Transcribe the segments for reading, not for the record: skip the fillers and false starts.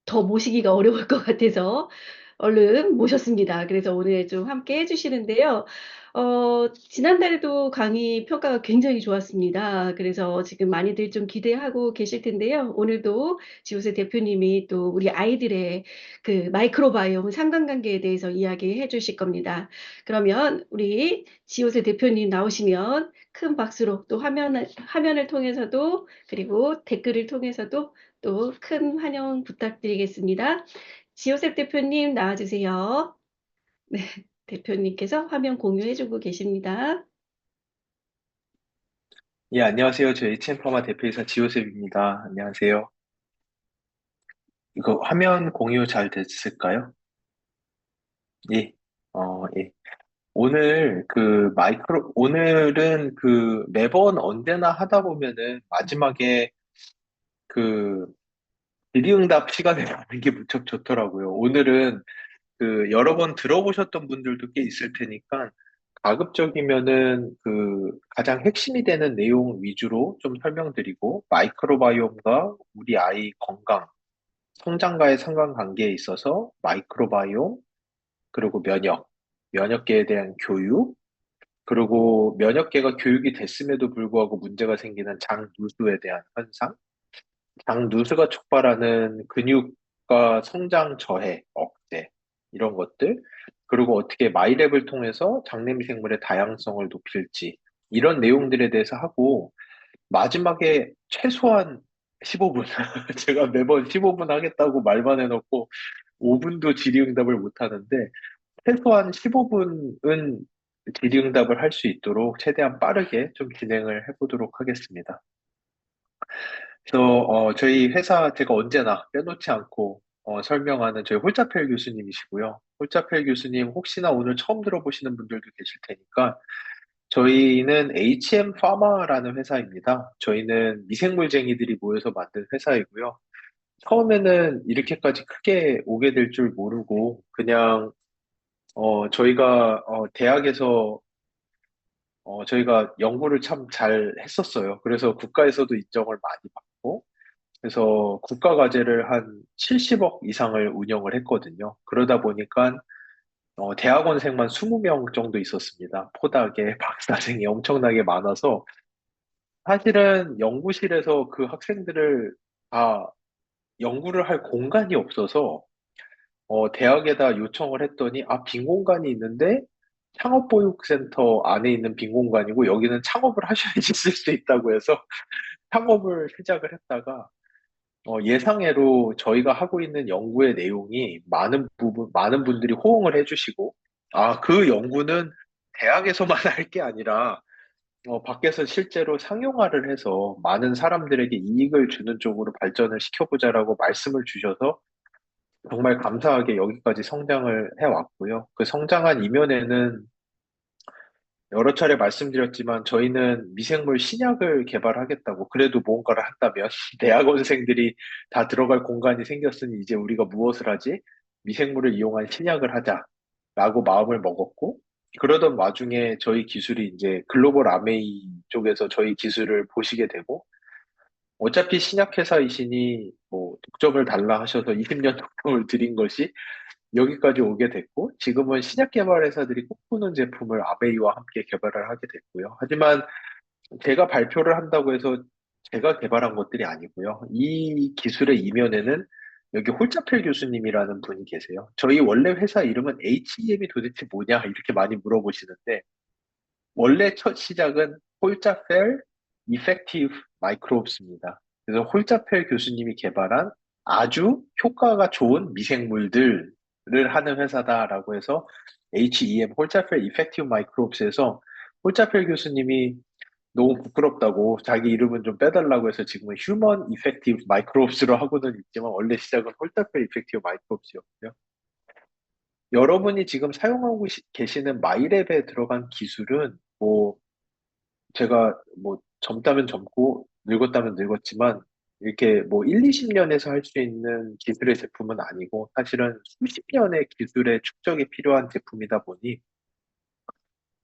더 모시기가 어려울 것 같아서 얼른 모셨습니다. 그래서 오늘 좀 함께 해 주시는데요. 지난달에도 강의 평가가 굉장히 좋았습니다. 그래서 지금 많이들 좀 기대하고 계실 텐데요. 오늘도 지오세 대표님이 또 우리 아이들의 그 마이크로바이옴 상관관계에 대해서 이야기해 주실 겁니다. 그러면 우리 지오세 대표님 나오시면 큰 박수로 또 화면을 통해서도 그리고 댓글을 통해서도 또 큰 환영 부탁드리겠습니다. 지오셉 대표님 나와 주세요. 네. 대표님께서 화면 공유해 주고 계십니다. 예, 안녕하세요. 저 HM파마 대표이사 지호셉입니다. 안녕하세요. 이거 화면 공유 잘 됐을까요? 예. 예. 오늘은 매번 언제나 하다 보면은 마지막에 그 질의응답 시간에 가는 게 무척 좋더라고요. 오늘은 여러 번 들어보셨던 분들도 꽤 있을 테니까 가급적이면은 가장 핵심이 되는 내용 위주로 좀 설명드리고 마이크로바이옴과 우리 아이 건강, 성장과의 상관관계에 있어서 마이크로바이옴, 그리고 면역계에 대한 교육, 그리고 면역계가 교육이 됐음에도 불구하고 문제가 생기는 장누수에 대한 현상, 장누수가 촉발하는 근육과 성장 저해, 억제, 이런 것들, 그리고 어떻게 마이랩을 통해서 장내미생물의 다양성을 높일지, 이런 내용들에 대해서 하고, 마지막에 최소한 15분. 제가 매번 15분 하겠다고 말만 해놓고 5분도 질의응답을 못 하는데, 최소한 15분은 질의응답을 할 수 있도록 최대한 빠르게 좀 진행을 해보도록 하겠습니다. 그래서 저희 회사 제가 언제나 빼놓지 않고 설명하는 저희 홀자펠 교수님이시고요. 홀자펠 교수님 혹시나 오늘 처음 들어보시는 분들도 계실 테니까 저희는 HM 파마라는 회사입니다. 저희는 미생물쟁이들이 모여서 만든 회사이고요. 처음에는 이렇게까지 크게 오게 될 줄 모르고 그냥 저희가 대학에서 저희가 연구를 참 잘 했었어요. 그래서 국가에서도 인정을 많이 받고 그래서 국가 과제를 한 70억 이상을 운영을 했거든요. 그러다 보니까 대학원생만 20명 정도 있었습니다. 포닥에 박사생이 엄청나게 많아서 사실은 연구실에서 그 학생들을 다 연구를 할 공간이 없어서 대학에다 요청을 했더니 빈 공간이 있는데 창업보육센터 안에 있는 빈 공간이고 여기는 창업을 하셔야지 쓸 수 있다고 해서 창업을 시작을 했다가 예상외로 저희가 하고 있는 연구의 내용이 많은 분들이 호응을 해주시고, 그 연구는 대학에서만 할 게 아니라, 밖에서 실제로 상용화를 해서 많은 사람들에게 이익을 주는 쪽으로 발전을 시켜보자라고 말씀을 주셔서 정말 감사하게 여기까지 성장을 해왔고요. 그 성장한 이면에는 여러 차례 말씀드렸지만 저희는 미생물 신약을 개발하겠다고 그래도 무언가를 한다면 대학원생들이 다 들어갈 공간이 생겼으니 이제 우리가 무엇을 하지? 미생물을 이용한 신약을 하자라고 마음을 먹었고 그러던 와중에 저희 기술이 이제 글로벌 아메이 쪽에서 저희 기술을 보시게 되고 어차피 신약 회사이시니 뭐 독점을 달라 하셔서 20년 독점을 드린 것이 여기까지 오게 됐고, 지금은 신약 개발 회사들이 꿈꾸는 제품을 아베이와 함께 개발을 하게 됐고요. 하지만 제가 발표를 한다고 해서 제가 개발한 것들이 아니고요. 이 기술의 이면에는 여기 홀자펠 교수님이라는 분이 계세요. 저희 원래 회사 이름은 HEM이 도대체 뭐냐 이렇게 많이 물어보시는데 원래 첫 시작은 홀자펠 이펙티브 마이크로브스입니다. 그래서 홀자펠 교수님이 개발한 아주 효과가 좋은 미생물들을 하는 회사다라고 해서 HEM 홀자펠 이펙티브 마이크로브스에서 홀자펠 교수님이 너무 부끄럽다고 자기 이름은 좀 빼달라고 해서 지금은 휴먼 이펙티브 마이크로브스로 하고는 있지만 원래 시작은 홀자펠 이펙티브 마이크로브스였고요. 여러분이 지금 사용하고 계시는 마이랩에 들어간 기술은 뭐 제가 뭐 젊다면 젊고 늙었다면 늙었지만 이렇게 뭐 1, 20년에서 할 수 있는 기술의 제품은 아니고 사실은 수십 년의 기술의 축적이 필요한 제품이다 보니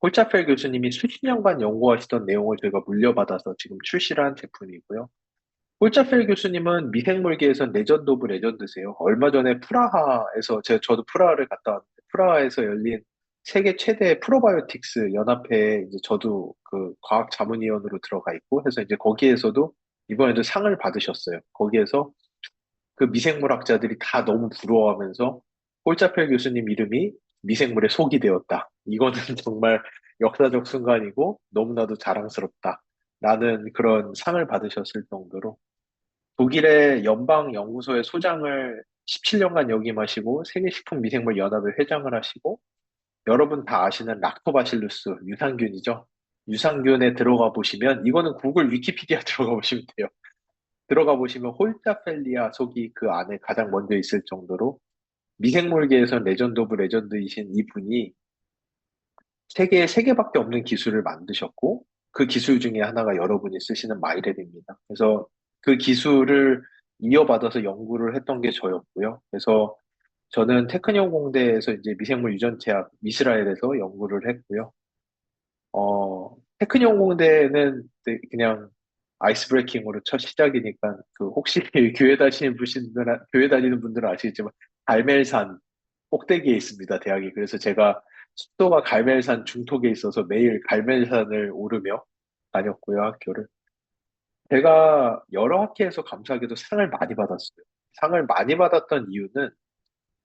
홀자펠 교수님이 수십 년간 연구하시던 내용을 저희가 물려받아서 지금 출시를 한 제품이고요. 홀자펠 교수님은 미생물계에선 레전드 오브 레전드세요. 얼마 전에 프라하에서, 저도 프라하를 갔다 왔는데, 프라하에서 열린 세계 최대 프로바이오틱스 연합회에 이제 저도 그 과학 자문위원으로 들어가 있고 해서 이제 거기에서도 이번에도 상을 받으셨어요. 거기에서 그 미생물학자들이 다 너무 부러워하면서 홀자펠 교수님 이름이 미생물의 속이 되었다. 이거는 정말 역사적 순간이고 너무나도 자랑스럽다. 라는 그런 상을 받으셨을 정도로 독일의 연방연구소의 소장을 17년간 역임하시고 세계식품미생물연합의 회장을 하시고 여러분 다 아시는 락토바실루스 유산균이죠. 유산균에 들어가 보시면 이거는 구글 위키피디아 들어가 보시면 돼요. 들어가 보시면 홀자펠리아 속이 그 안에 가장 먼저 있을 정도로 미생물계에선 레전드 오브 레전드이신 이분이 세계에 세 개밖에 없는 기술을 만드셨고 그 기술 중에 하나가 여러분이 쓰시는 마이랩입니다. 그래서 그 기술을 이어받아서 연구를 했던 게 저였고요. 그래서 저는 테크니온 공대에서 이제 미생물 유전체학 이스라엘에서 연구를 했고요. 테크니온 공대는 그냥 아이스 브레이킹으로 첫 시작이니까 그 혹시 교회 다니는 분들은 아시겠지만 갈멜산 꼭대기에 있습니다, 대학이. 그래서 제가 숙소가 갈멜산 중턱에 있어서 매일 갈멜산을 오르며 다녔고요, 학교를. 제가 여러 학회에서 감사하게도 상을 많이 받았어요. 상을 많이 받았던 이유는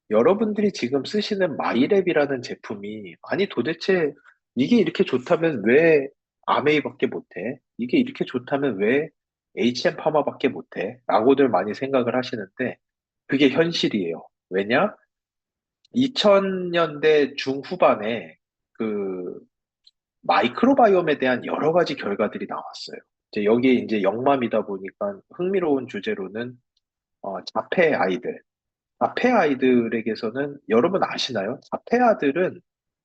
여러분들이 지금 쓰시는 마이랩이라는 제품이, 아니 도대체 이게 이렇게 좋다면 왜 아메이밖에 못해? 이게 이렇게 좋다면 왜 HM 파마밖에 못해? 라고들 많이 생각을 하시는데, 그게 현실이에요. 왜냐? 2000년대 중후반에 그 마이크로바이옴에 대한 여러 가지 결과들이 나왔어요. 이제 여기에 이제 영맘이다 보니까 흥미로운 주제로는 자폐 아이들. 자폐 아이들에게서는 여러분 아시나요? 자폐 아들은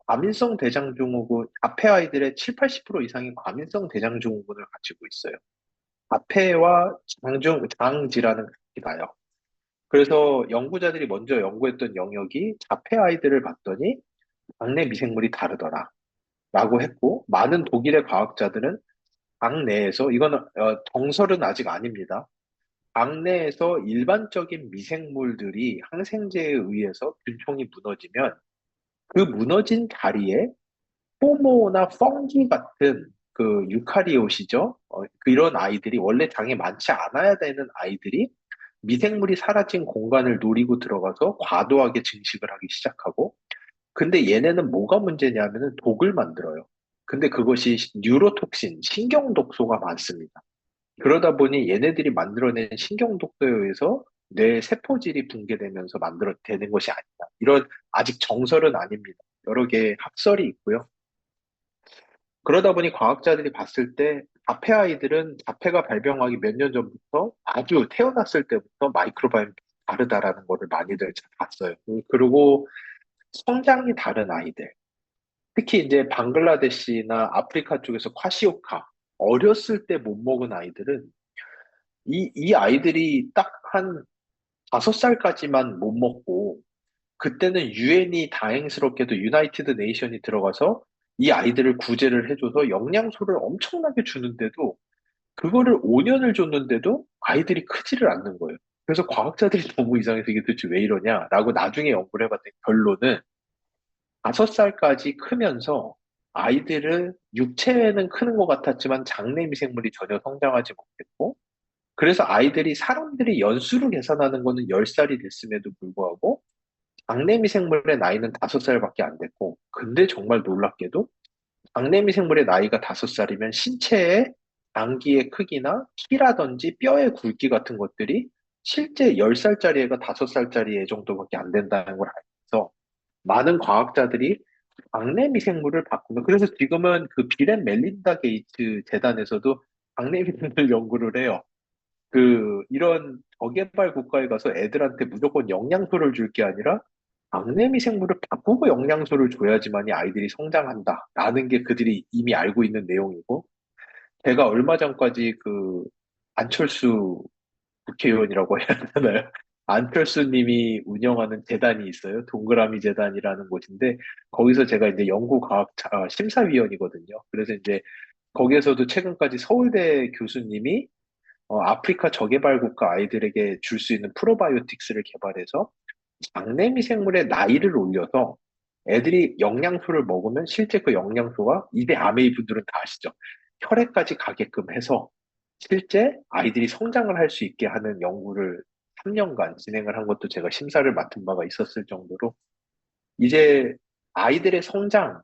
과민성 대장증후군, 자폐 아이들의 7, 80% 이상이 과민성 대장증후군을 가지고 있어요. 자폐와 장 질환은 같이 가요. 그래서 연구자들이 먼저 연구했던 영역이 자폐 아이들을 봤더니 장내 미생물이 다르더라. 라고 했고, 많은 독일의 과학자들은 장 내에서, 이거는 정설은 아직 아닙니다. 장 내에서 일반적인 미생물들이 항생제에 의해서 균형이 무너지면 그 무너진 자리에 포모나 펑기 같은 그 유카리ot이죠. 이런 아이들이 원래 장에 많지 않아야 되는 아이들이 미생물이 사라진 공간을 노리고 들어가서 과도하게 증식을 하기 시작하고 근데 얘네는 뭐가 문제냐면은 독을 만들어요. 근데 그것이 뉴로톡신, 신경독소가 많습니다. 그러다 보니 얘네들이 만들어낸 신경독소에 의해서 뇌 세포질이 붕괴되면서 되는 것이 아니다. 이런 아직 정설은 아닙니다. 여러 개의 학설이 있고요. 그러다 보니 과학자들이 봤을 때 자폐 아이들은 자폐가 발병하기 몇 년 전부터 아주 태어났을 때부터 마이크로바이옴이 다르다라는 거를 많이들 봤어요. 그리고 성장이 다른 아이들. 특히 이제 방글라데시나 아프리카 쪽에서 콰시오카, 어렸을 때 못 먹은 아이들은 이 아이들이 딱 한 5살까지만 못 먹고, 그때는 유엔이 다행스럽게도 유나이티드 네이션이 들어가서 이 아이들을 구제를 해줘서 영양소를 엄청나게 주는데도, 그거를 5년을 줬는데도 아이들이 크지를 않는 거예요. 그래서 과학자들이 너무 이상해서 이게 도대체 왜 이러냐라고 나중에 연구를 해봤더니 결론은 5살까지 크면서 아이들은 육체는 크는 것 같았지만 장내 미생물이 전혀 성장하지 못했고, 그래서 아이들이 사람들이 연수로 계산하는 거는 10살이 됐음에도 불구하고 장내 미생물의 나이는 5살밖에 안 됐고, 근데 정말 놀랍게도 장내 미생물의 나이가 5살이면 신체의 장기의 크기나 키라든지 뼈의 굵기 같은 것들이 실제 10살짜리 애가 5살짜리 애 정도밖에 안 된다는 걸 알면서 많은 과학자들이 장내 미생물을 바꾸는, 그래서 지금은 그 빌앤 멜린다 게이츠 재단에서도 장내 미생물 연구를 해요. 이런 저개발 국가에 가서 애들한테 무조건 영양소를 줄 게 아니라 장내 미생물을 바꾸고 영양소를 줘야지만이 아이들이 성장한다라는 게 그들이 이미 알고 있는 내용이고, 제가 얼마 전까지 안철수 국회의원이라고 해야 되나요? 안철수 님이 운영하는 재단이 있어요. 동그라미 재단이라는 곳인데, 거기서 제가 이제 심사위원이거든요. 그래서 이제 거기에서도 최근까지 서울대 교수님이 아프리카 저개발 국가 아이들에게 줄 수 있는 프로바이오틱스를 개발해서 장내미 생물의 나이를 올려서 애들이 영양소를 먹으면 실제 그 영양소가 이대 아메이 분들은 다 아시죠? 혈액까지 가게끔 해서 실제 아이들이 성장을 할 수 있게 하는 연구를 3년간 진행을 한 것도 제가 심사를 맡은 바가 있었을 정도로 이제 아이들의 성장,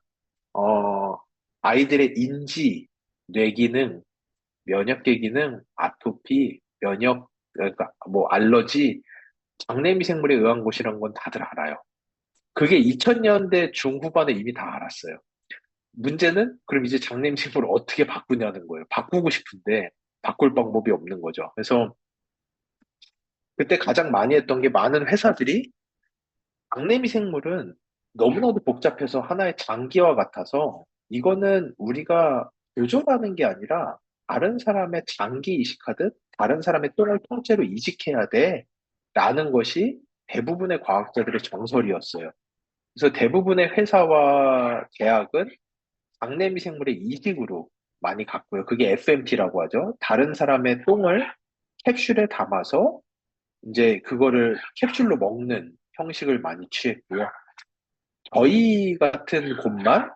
어, 아이들의 인지, 뇌기능, 면역계 기능, 아토피, 그러니까 뭐 알러지, 장내미 생물에 의한 것이란 건 다들 알아요. 그게 2000년대 중후반에 이미 다 알았어요. 문제는 그럼 이제 장내미 생물을 어떻게 바꾸냐는 거예요. 바꾸고 싶은데 바꿀 방법이 없는 거죠. 그래서 그때 가장 많이 했던 게 많은 회사들이 장내미 생물은 너무나도 복잡해서 하나의 장기와 같아서 이거는 우리가 조종하는 게 아니라 다른 사람의 장기 이식하듯 다른 사람의 똥을 통째로 이식해야 돼. 라는 것이 대부분의 과학자들의 정설이었어요. 그래서 대부분의 회사와 대학은 장내미 생물의 이식으로 많이 갔고요. 그게 FMT라고 하죠. 다른 사람의 똥을 캡슐에 담아서 이제 그거를 캡슐로 먹는 형식을 많이 취했고요. 저희 같은 곳만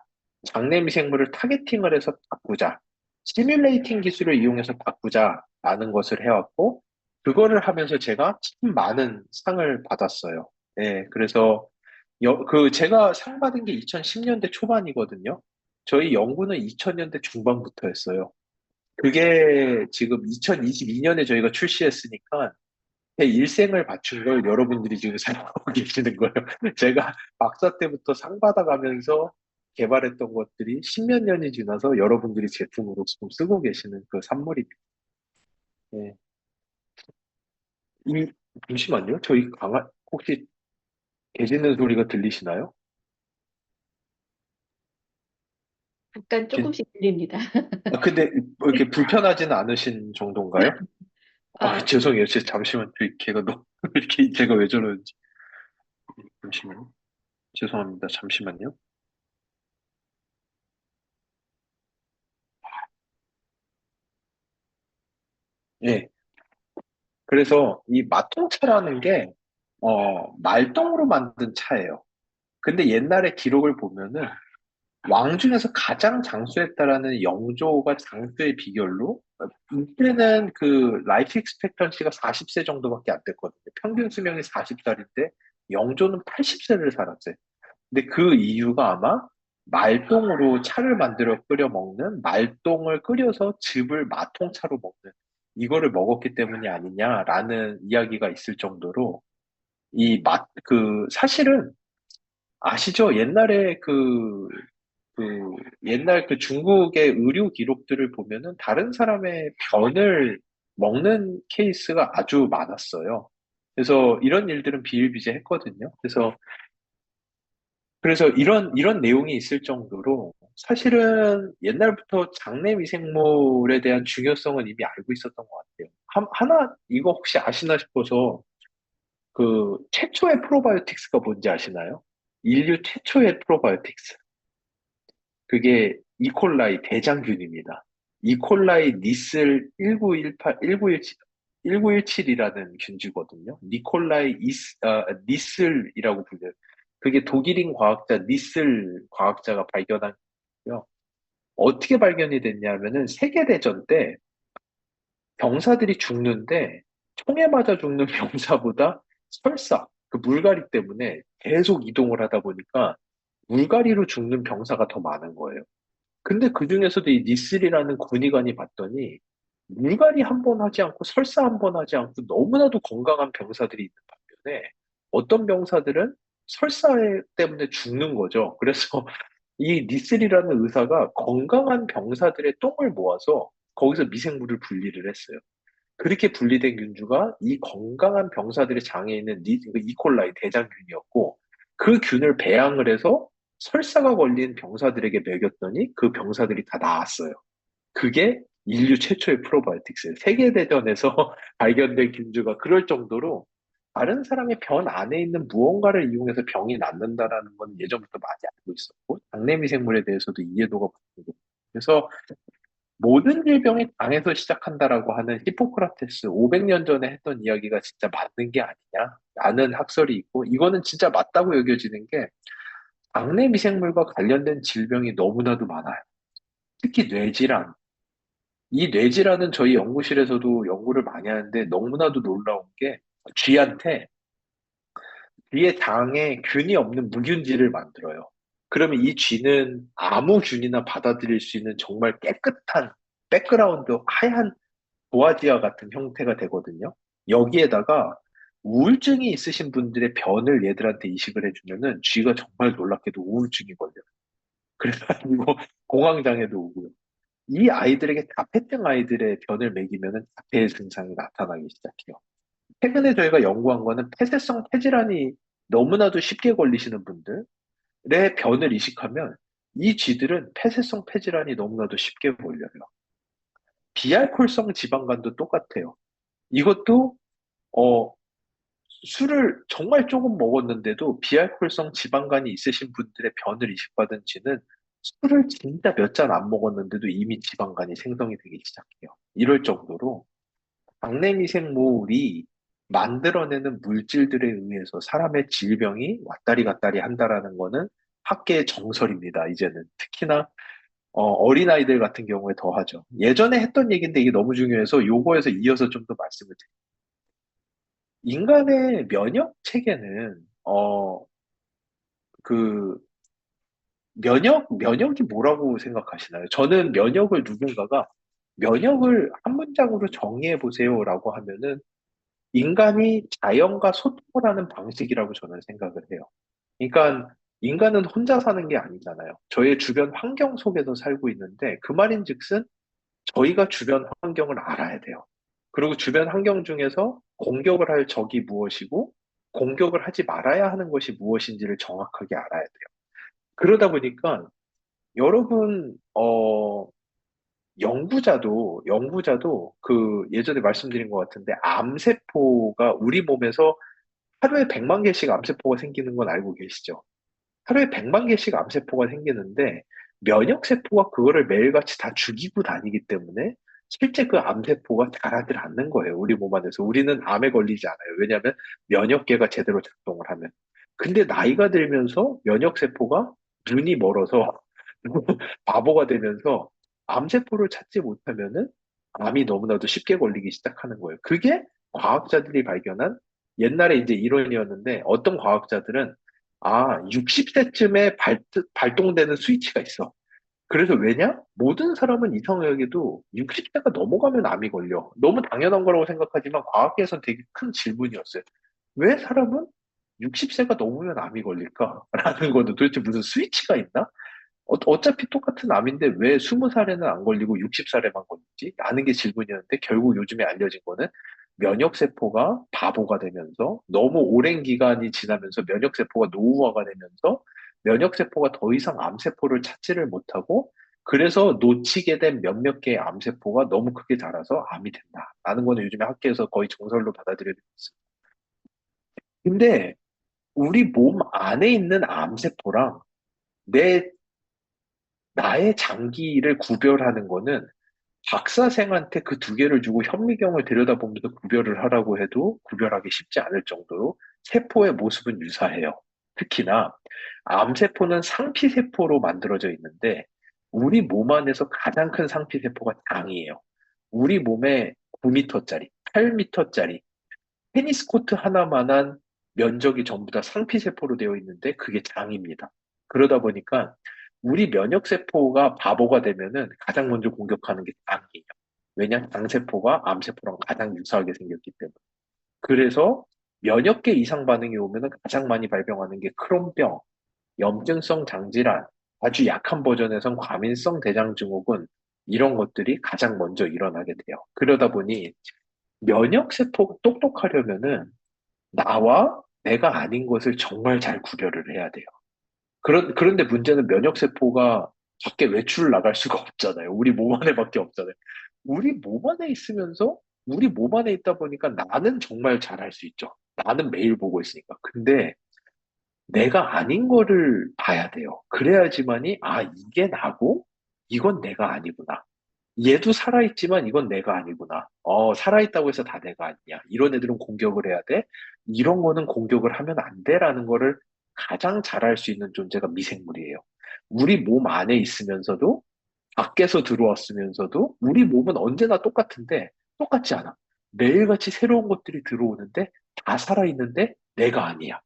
장내 미생물을 타겟팅을 해서 바꾸자. 시뮬레이팅 기술을 이용해서 바꾸자라는 것을 해왔고, 그거를 하면서 제가 참 많은 상을 받았어요. 예, 그래서, 제가 상 받은 게 2010년대 초반이거든요. 저희 연구는 2000년대 중반부터 했어요. 그게 지금 2022년에 저희가 출시했으니까 제 일생을 바친 걸 여러분들이 지금 사용하고 계시는 거예요. 제가 박사 때부터 상 받아가면서 개발했던 것들이 십몇 년이 지나서 여러분들이 제품으로 지금 쓰고 계시는 그 산물입니다. 예. 이, 잠시만요. 저희 혹시 계시는 소리가 들리시나요? 약간 진- 쪼끔씩 들립니다. 근데 뭐 이렇게 불편하지는 않으신 정도인가요? 아 죄송해요. 잠시만. 걔가 너무, 이렇게 제가 왜 저러는지. 잠시만요. 죄송합니다. 잠시만요. 예. 그래서 이 마통차라는 게, 말똥으로 만든 차예요. 근데 옛날에 기록을 보면은 왕 중에서 가장 장수했다라는 영조가 장수의 비결로 이때는 그 라이프 익스펙턴시가 40세 정도밖에 안 됐거든요. 평균 수명이 40살인데 영조는 80세를 살았어요. 근데 그 이유가 아마 말똥으로 차를 만들어 끓여 먹는 말똥을 끓여서 즙을 마통차로 먹는 이거를 먹었기 때문이 아니냐라는 이야기가 있을 정도로 사실은 아시죠? 그, 옛날 그 중국의 의료 기록들을 보면은 다른 사람의 변을 먹는 케이스가 아주 많았어요. 그래서 이런 일들은 비일비재했거든요. 그래서 이런 내용이 있을 정도로 사실은 옛날부터 장내 미생물에 대한 중요성은 이미 알고 있었던 것 같아요. 이거 혹시 아시나 싶어서 그 최초의 프로바이오틱스가 뭔지 아시나요? 인류 최초의 프로바이오틱스. 그게 이콜라이 대장균입니다. 이콜라이 니슬 1918, 1917이라는 균주거든요. 니슬이라고 불려요. 그게 독일인 과학자 니슬 과학자가 발견한 거고요. 어떻게 발견이 됐냐면은 세계대전 때 병사들이 죽는데 총에 맞아 죽는 병사보다 설사, 그 물갈이 때문에 계속 이동을 하다 보니까 물갈이로 죽는 병사가 더 많은 거예요. 근데 그 중에서도 이 니슬이라는 군의관이 봤더니 물갈이 한 번 하지 않고 설사 한 번 하지 않고 너무나도 건강한 병사들이 있는 반면에 어떤 병사들은 설사 때문에 죽는 거죠. 그래서 이 니슬이라는 의사가 건강한 병사들의 똥을 모아서 거기서 미생물을 분리를 했어요. 그렇게 분리된 균주가 이 건강한 병사들의 장에 있는 그 이콜라이 대장균이었고 그 균을 배양을 해서 설사가 걸린 병사들에게 먹였더니 그 병사들이 다 나았어요. 그게 인류 최초의 프로바이오틱스예요. 세계대전에서 발견된 균주가 그럴 정도로 다른 사람의 변 안에 있는 무언가를 이용해서 병이 낫는다라는 건 예전부터 많이 알고 있었고 장내미생물에 대해서도 이해도가 붙고 그래서 모든 질병이 당에서 시작한다라고 하는 히포크라테스 500년 전에 했던 이야기가 진짜 맞는 게 아니냐라는 학설이 있고, 이거는 진짜 맞다고 여겨지는 게 당내 미생물과 관련된 질병이 너무나도 많아요. 특히 뇌질환. 이 뇌질환은 저희 연구실에서도 연구를 많이 하는데 너무나도 놀라운 게 쥐한테 쥐의 장에 균이 없는 무균쥐를 만들어요. 그러면 이 쥐는 아무 균이나 받아들일 수 있는 정말 깨끗한 백그라운드 하얀 도화지와 같은 형태가 되거든요. 여기에다가 우울증이 있으신 분들의 변을 얘들한테 이식을 해주면은 쥐가 정말 놀랍게도 우울증이 걸려요. 그래가지고 공황장애도 오고요. 이 아이들에게 자폐증 아이들의 변을 먹이면은 자폐 증상이 나타나기 시작해요. 최근에 저희가 연구한 거는 폐쇄성 폐질환이 너무나도 쉽게 걸리시는 분들의 변을 이식하면 이 쥐들은 폐쇄성 폐질환이 너무나도 쉽게 걸려요. 비알코올성 지방간도 똑같아요. 이것도 어, 술을 정말 조금 먹었는데도 비알코올성 지방간이 있으신 분들의 변을 이식받은 쥐는 술을 진짜 몇 잔 안 먹었는데도 이미 지방간이 생성이 되기 시작해요. 이럴 정도로 장내 미생물이 만들어내는 물질들에 의해서 사람의 질병이 왔다리 갔다리 한다라는 거는 학계의 정설입니다, 이제는. 특히나 어린아이들 같은 경우에 더 하죠. 예전에 했던 얘기인데 이게 너무 중요해서 요거에서 이어서 좀 더 말씀을 드릴게요. 인간의 면역 체계는 그 면역이 뭐라고 생각하시나요? 저는 면역을 누군가가 면역을 한 문장으로 정의해 보세요라고 하면은 인간이 자연과 소통을 하는 방식이라고 저는 생각을 해요. 그러니까 인간은 혼자 사는 게 아니잖아요. 저의 주변 환경 속에서 살고 있는데 그 말인즉슨 저희가 주변 환경을 알아야 돼요. 그리고 주변 환경 중에서 공격을 할 적이 무엇이고 공격을 하지 말아야 하는 것이 무엇인지를 정확하게 알아야 돼요. 그러다 보니까 여러분, 연구자도 그 예전에 말씀드린 것 같은데 암세포가 우리 몸에서 하루에 100만 개씩 암세포가 생기는 건 알고 계시죠? 하루에 100만 개씩 암세포가 생기는데 면역세포가 그거를 매일같이 다 죽이고 다니기 때문에 실제 그 암세포가 자라질 않는 거예요. 우리 몸 안에서. 우리는 암에 걸리지 않아요. 왜냐하면 면역계가 제대로 작동을 하면. 근데 나이가 들면서 면역세포가 눈이 멀어서 바보가 되면서 암세포를 찾지 못하면은 암이 너무나도 쉽게 걸리기 시작하는 거예요. 그게 과학자들이 발견한 옛날에 이제 이론이었는데 어떤 과학자들은 60세쯤에 발동되는 스위치가 있어. 그래서 왜냐? 모든 사람은 이상하게도 60세가 넘어가면 암이 걸려. 너무 당연한 거라고 생각하지만 과학계에서는 되게 큰 질문이었어요. 왜 사람은 60세가 넘으면 암이 걸릴까? 라는 거는 도대체 무슨 스위치가 있나? 어차피 똑같은 암인데 왜 20살에는 안 걸리고 60살에만 걸리지? 라는 게 질문이었는데 결국 요즘에 알려진 거는 면역세포가 바보가 되면서 너무 오랜 기간이 지나면서 면역세포가 노후화가 되면서 면역세포가 더 이상 암세포를 찾지를 못하고 그래서 놓치게 된 몇몇 개의 암세포가 너무 크게 자라서 암이 된다. 라는 거는 요즘에 학계에서 거의 정설로 받아들여지고 있습니다. 근데 우리 몸 안에 있는 암세포랑 내 나의 장기를 구별하는 거는 박사생한테 그 두 개를 주고 현미경을 들여다보면서 구별을 하라고 해도 구별하기 쉽지 않을 정도로 세포의 모습은 유사해요. 특히나 암세포는 상피세포로 만들어져 있는데 우리 몸 안에서 가장 큰 상피세포가 장이에요. 우리 몸에 9m짜리, 8m짜리 테니스 코트 하나만한 면적이 전부 다 상피세포로 되어 있는데 그게 장입니다. 그러다 보니까 우리 면역세포가 바보가 되면은 가장 먼저 공격하는 게 장이에요. 왜냐? 장세포가 암세포랑 가장 유사하게 생겼기 때문에. 그래서 면역계 이상 반응이 오면은 가장 많이 발병하는 게 크론병, 염증성 장질환, 아주 약한 버전에선 과민성 대장증후군, 이런 것들이 가장 먼저 일어나게 돼요. 그러다 보니 면역세포가 똑똑하려면은 나와 내가 아닌 것을 정말 잘 구별을 해야 돼요. 그런데 문제는 면역세포가 밖에 외출을 나갈 수가 없잖아요. 우리 몸 안에밖에 없잖아요. 우리 몸 안에 있으면서 우리 몸 안에 있다 보니까 나는 정말 잘할 수 있죠. 나는 매일 보고 있으니까. 근데 내가 아닌 거를 봐야 돼요. 그래야지만이, 이게 나고, 이건 내가 아니구나. 얘도 살아있지만 이건 내가 아니구나. 살아있다고 해서 다 내가 아니야. 이런 애들은 공격을 해야 돼. 이런 거는 공격을 하면 안 돼라는 거를 가장 잘할 수 있는 존재가 미생물이에요. 우리 몸 안에 있으면서도 밖에서 들어왔으면서도 우리 몸은 언제나 똑같은데 똑같지 않아. 매일같이 새로운 것들이 들어오는데 다 살아있는데 내가 아니야.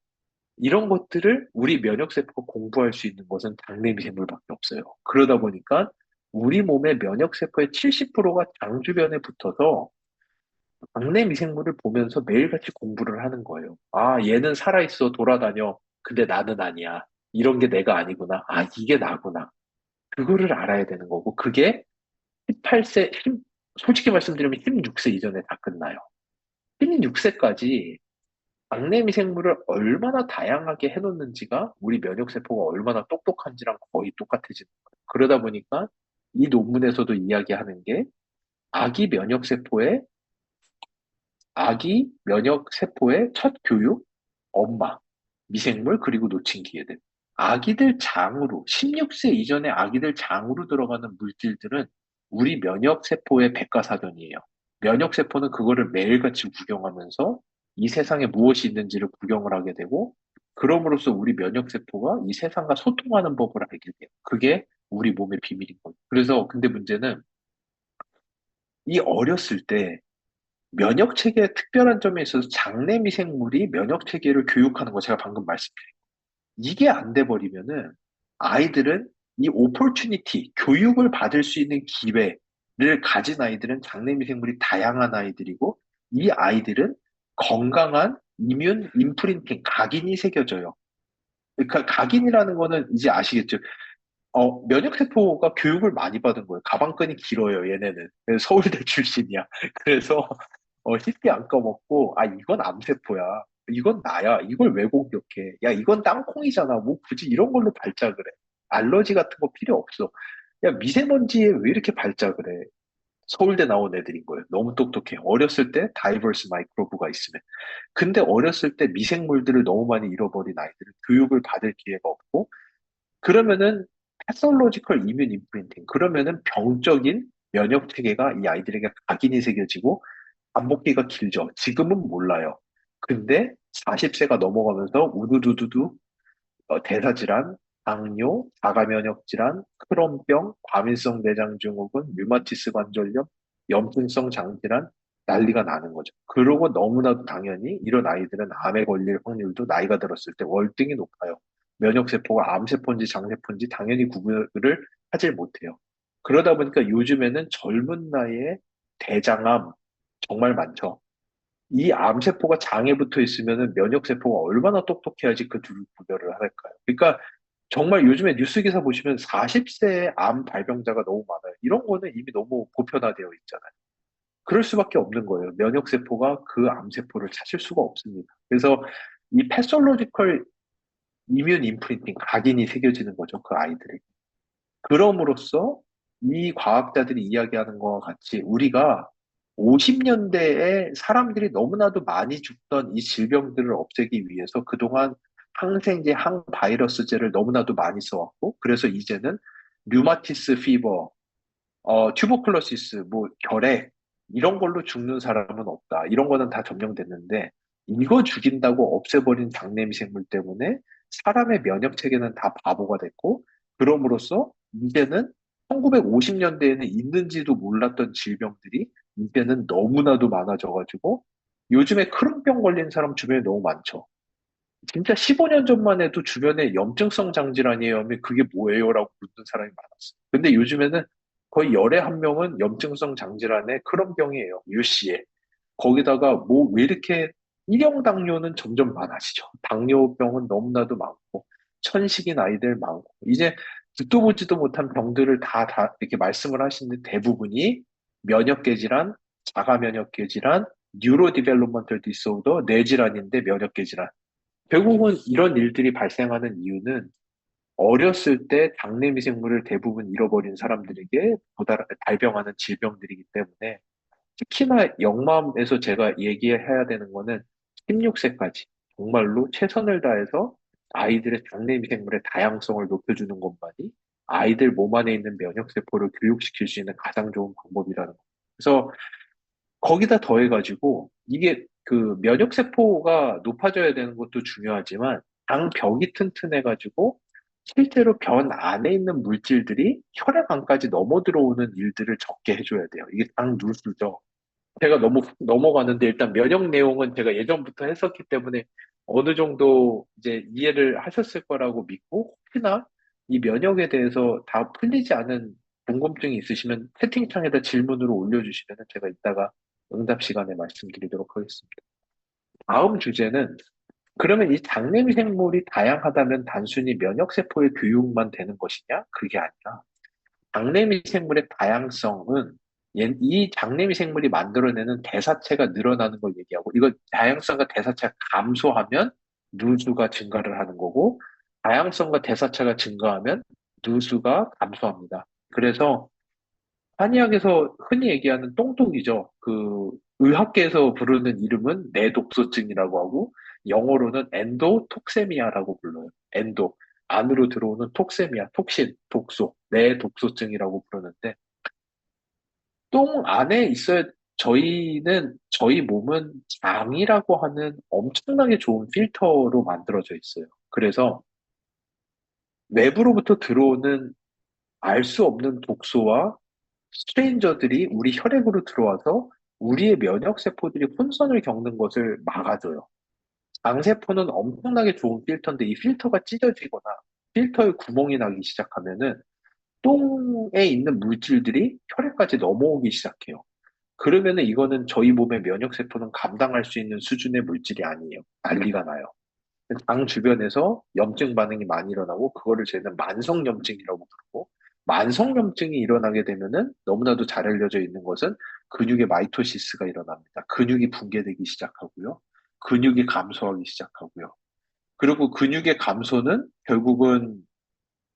이런 것들을 우리 면역세포가 공부할 수 있는 것은 장내 미생물밖에 없어요. 그러다 보니까 우리 몸의 면역세포의 70%가 장 주변에 붙어서 장내 미생물을 보면서 매일같이 공부를 하는 거예요. 아, 얘는 살아있어, 돌아다녀. 근데 나는 아니야. 이런 게 내가 아니구나. 아, 이게 나구나. 그거를 알아야 되는 거고, 그게 18세, 솔직히 말씀드리면 16세 이전에 다 끝나요. 16세까지 장내 미생물을 얼마나 다양하게 해놓는지가 우리 면역세포가 얼마나 똑똑한지랑 거의 똑같아지는 거예요. 그러다 보니까 이 논문에서도 이야기하는 게 아기 면역세포의 아기 면역세포의 첫 교육, 엄마, 미생물, 그리고 놓친 기회들. 아기들 장으로, 16세 이전에 아기들 장으로 들어가는 물질들은 우리 면역세포의 백과사전이에요. 면역세포는 그거를 매일같이 구경하면서 이 세상에 무엇이 있는지를 구경을 하게 되고, 그럼으로써 우리 면역세포가 이 세상과 소통하는 법을 알게 돼요. 그게 우리 몸의 비밀인 거예요. 그래서 근데 문제는 이 어렸을 때 면역 체계의 특별한 점에 있어서 장내 미생물이 면역 체계를 교육하는 거 제가 방금 말씀드린 이게 안 돼 버리면은 아이들은 이 오퍼튜니티, 교육을 받을 수 있는 기회를 가진 아이들은 장내 미생물이 다양한 아이들이고 이 아이들은 건강한 이뮨 임프린팅, 각인이 새겨져요. 그러니까 각인이라는 거는 이제 아시겠죠? 면역세포가 교육을 많이 받은 거예요. 가방끈이 길어요, 얘네는. 그래서 서울대 출신이야. 그래서 쉽게 안 까먹고, 아, 이건 암세포야. 이건 나야. 이걸 왜 공격해? 야, 이건 땅콩이잖아. 뭐 굳이 이런 걸로 발작을 해. 알러지 같은 거 필요 없어. 야, 미세먼지에 왜 이렇게 발작을 해? 서울대 나온 애들인 거예요. 너무 똑똑해. 어렸을 때 다이버스 마이크로브가 있으면. 근데 어렸을 때 미생물들을 너무 많이 잃어버린 아이들은 교육을 받을 기회가 없고, 그러면은 패솔로지컬 이뮨 임프린팅. 그러면은 병적인 면역 체계가 이 아이들에게 각인이 새겨지고 반복기가 길죠. 지금은 몰라요. 근데 40세가 넘어가면서 우두두두두 대사질환, 당뇨, 자가면역질환, 크론병, 과민성 내장증후군, 류마티스 관절염, 염증성 장질환 난리가 나는 거죠. 그러고 너무나도 당연히 이런 아이들은 암에 걸릴 확률도 나이가 들었을 때 월등히 높아요. 면역세포가 암세포인지 장세포인지 당연히 구분을 하질 못해요. 그러다 보니까 요즘에는 젊은 나이에 대장암 정말 많죠. 이 암세포가 장에 붙어 있으면은 면역세포가 얼마나 똑똑해야지 그 둘을 구별을 할까요? 그러니까 정말 요즘에 뉴스 기사 보시면 40세의 암 발병자가 너무 많아요. 이런 거는 이미 너무 보편화되어 있잖아요. 그럴 수밖에 없는 거예요. 면역세포가 그 암세포를 찾을 수가 없습니다. 그래서 이 패솔로지컬 이뮨 임프린팅, 각인이 새겨지는 거죠, 그 아이들에게. 그럼으로써 이 과학자들이 이야기하는 것과 같이 우리가 50년대에 사람들이 너무나도 많이 죽던 이 질병들을 없애기 위해서 그동안 항생제, 항바이러스제를 너무나도 많이 써왔고, 그래서 이제는 류마티스 피버, 튜버클로시스, 뭐 결핵 이런 걸로 죽는 사람은 없다. 이런 거는 다 점령됐는데 이거 죽인다고 없애버린 장내미생물 때문에 사람의 면역 체계는 다 바보가 됐고 그럼으로써 이제는 1950년대에는 있는지도 몰랐던 질병들이 이제는 너무나도 많아져가지고 요즘에 크론병 걸린 사람 주변에 너무 많죠. 진짜 15년 전만 해도 주변에 염증성 장질환이에요 하면 그게 뭐예요? 라고 묻는 사람이 많았어요. 근데 요즘에는 거의 열에 한 명은 염증성 장질환에 크론병이에요. 유씨에. 거기다가 뭐 왜 이렇게 일형 당뇨는 점점 많아지죠. 당뇨병은 너무나도 많고 천식인 아이들 많고 이제 듣도 보지도 못한 병들을 다 이렇게 말씀을 하시는데 대부분이 면역계 질환, 자가 면역계 질환, 뉴로 디벨롭먼털 디소더, 뇌질환인데 면역계 질환. 결국은 이런 일들이 발생하는 이유는 어렸을 때 장내 미생물을 대부분 잃어버린 사람들에게 발병하는 질병들이기 때문에 특히나 영맘에서 제가 얘기해야 되는 거는 16세까지 정말로 최선을 다해서 아이들의 장내 미생물의 다양성을 높여주는 것만이 아이들 몸 안에 있는 면역세포를 교육시킬 수 있는 가장 좋은 방법이라는 거. 그래서 거기다 더해가지고 이게 그 면역세포가 높아져야 되는 것도 중요하지만 장 벽이 튼튼해가지고 실제로 변 안에 있는 물질들이 혈액 안까지 넘어 들어오는 일들을 적게 해줘야 돼요. 이게 장 누수죠. 제가 너무 훅 넘어가는데 일단 면역 내용은 제가 예전부터 했었기 때문에 어느 정도 이제 이해를 하셨을 거라고 믿고 혹시나 이 면역에 대해서 다 풀리지 않은 궁금증이 있으시면 채팅창에다 질문으로 올려주시면 제가 이따가 응답 시간에 말씀드리도록 하겠습니다. 다음 주제는 그러면 이 장내미 생물이 다양하다면 단순히 면역세포의 교육만 되는 것이냐? 그게 아니라 장내미 생물의 다양성은 이 장내미 생물이 만들어내는 대사체가 늘어나는 걸 얘기하고 이거 다양성과 대사체가 감소하면 누수가 증가를 하는 거고 다양성과 대사체가 증가하면 누수가 감소합니다. 그래서 한의학에서 흔히 얘기하는 똥독이죠. 그 의학계에서 부르는 이름은 내독소증이라고 하고 영어로는 엔도톡세미아라고 불러요. 엔도 안으로 들어오는 톡세미아, 톡신, 독소, 내독소증이라고 부르는데 똥 안에 있어야 저희 몸은 장이라고 하는 엄청나게 좋은 필터로 만들어져 있어요. 그래서 외부로부터 들어오는 알 수 없는 독소와 스트레인저들이 우리 혈액으로 들어와서 우리의 면역세포들이 혼선을 겪는 것을 막아줘요. 장세포는 엄청나게 좋은 필터인데 이 필터가 찢어지거나 필터에 구멍이 나기 시작하면은 똥에 있는 물질들이 혈액까지 넘어오기 시작해요. 그러면은 이거는 저희 몸의 면역세포는 감당할 수 있는 수준의 물질이 아니에요. 난리가 나요. 장 주변에서 염증 반응이 많이 일어나고 그거를 저희는 만성염증이라고 부르고 만성염증이 일어나게 되면은 너무나도 잘 알려져 있는 것은 근육의 마이토시스가 일어납니다. 근육이 붕괴되기 시작하고요. 근육이 감소하기 시작하고요. 그리고 근육의 감소는 결국은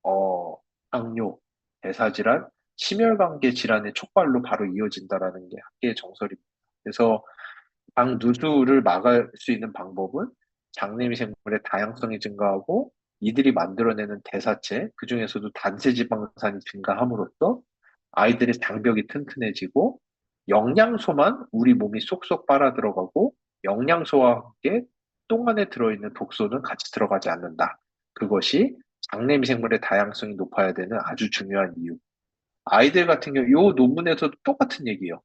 어, 당뇨, 대사질환, 심혈관계 질환의 촉발로 바로 이어진다라는 게 학계의 정설입니다. 그래서 장 누수를 막을 수 있는 방법은 장내미 생물의 다양성이 증가하고 이들이 만들어내는 대사체, 그중에서도 단체지방산이 증가함으로써 아이들의 장벽이 튼튼해지고 영양소만 우리 몸이 쏙쏙 빨아 들어가고 영양소와 함께 똥 안에 들어있는 독소는 같이 들어가지 않는다. 그것이 장내미 생물의 다양성이 높아야 되는 아주 중요한 이유. 아이들 같은 경우, 이 논문에서도 똑같은 얘기예요.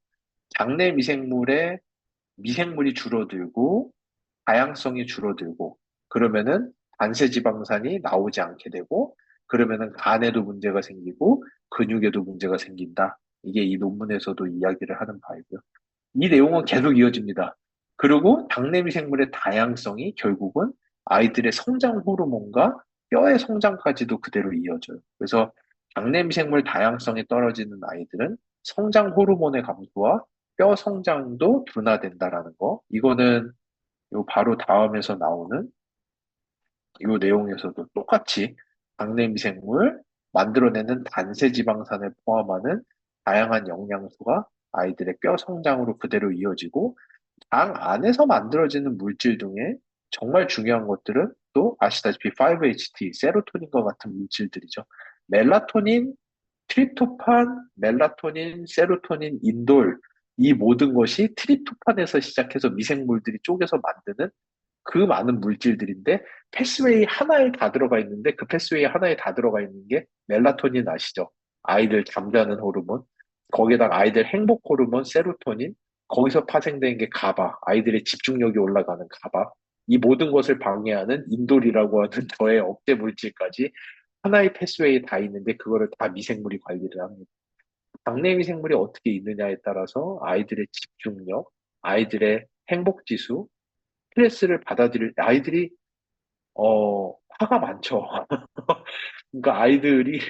장내 미생물의 미생물이 줄어들고 다양성이 줄어들고 그러면은 단세지방산이 나오지 않게 되고 그러면은 간에도 문제가 생기고 근육에도 문제가 생긴다. 이게 이 논문에서도 이야기를 하는 바이고요. 이 내용은 계속 이어집니다. 그리고 장내미 생물의 다양성이 결국은 아이들의 성장 호르몬과 뼈의 성장까지도 그대로 이어져요. 그래서 장내미 생물 다양성이 떨어지는 아이들은 성장 호르몬의 감소와 뼈 성장도 둔화된다라는 거. 이거는 요 바로 다음에서 나오는 이 내용에서도 똑같이 장내 미생물 만들어내는 단세 지방산을 포함하는 다양한 영양소가 아이들의 뼈 성장으로 그대로 이어지고 장 안에서 만들어지는 물질 중에 정말 중요한 것들은 또 아시다시피 5-HT, 세로토닌과 같은 물질들이죠. 멜라토닌, 트립토판, 멜라토닌, 세로토닌, 인돌 이 모든 것이 트립토판에서 시작해서 미생물들이 쪼개서 만드는 그 많은 물질들인데 패스웨이 하나에 다 들어가 있는데 그 패스웨이 하나에 다 들어가 있는 게 멜라토닌 아시죠? 아이들 잠자는 호르몬. 거기에다가 아이들 행복 호르몬 세로토닌. 거기서 파생된 게 가바. 아이들의 집중력이 올라가는 가바. 이 모든 것을 방해하는 인돌이라고 하는 저의 억제 물질까지 하나의 패스웨이에 다 있는데 그거를 다 미생물이 관리를 합니다. 장내 미생물이 어떻게 있느냐에 따라서 아이들의 집중력, 아이들의 행복지수, 스트레스를 받아들일 아이들이 화가 많죠. 그러니까 아이들이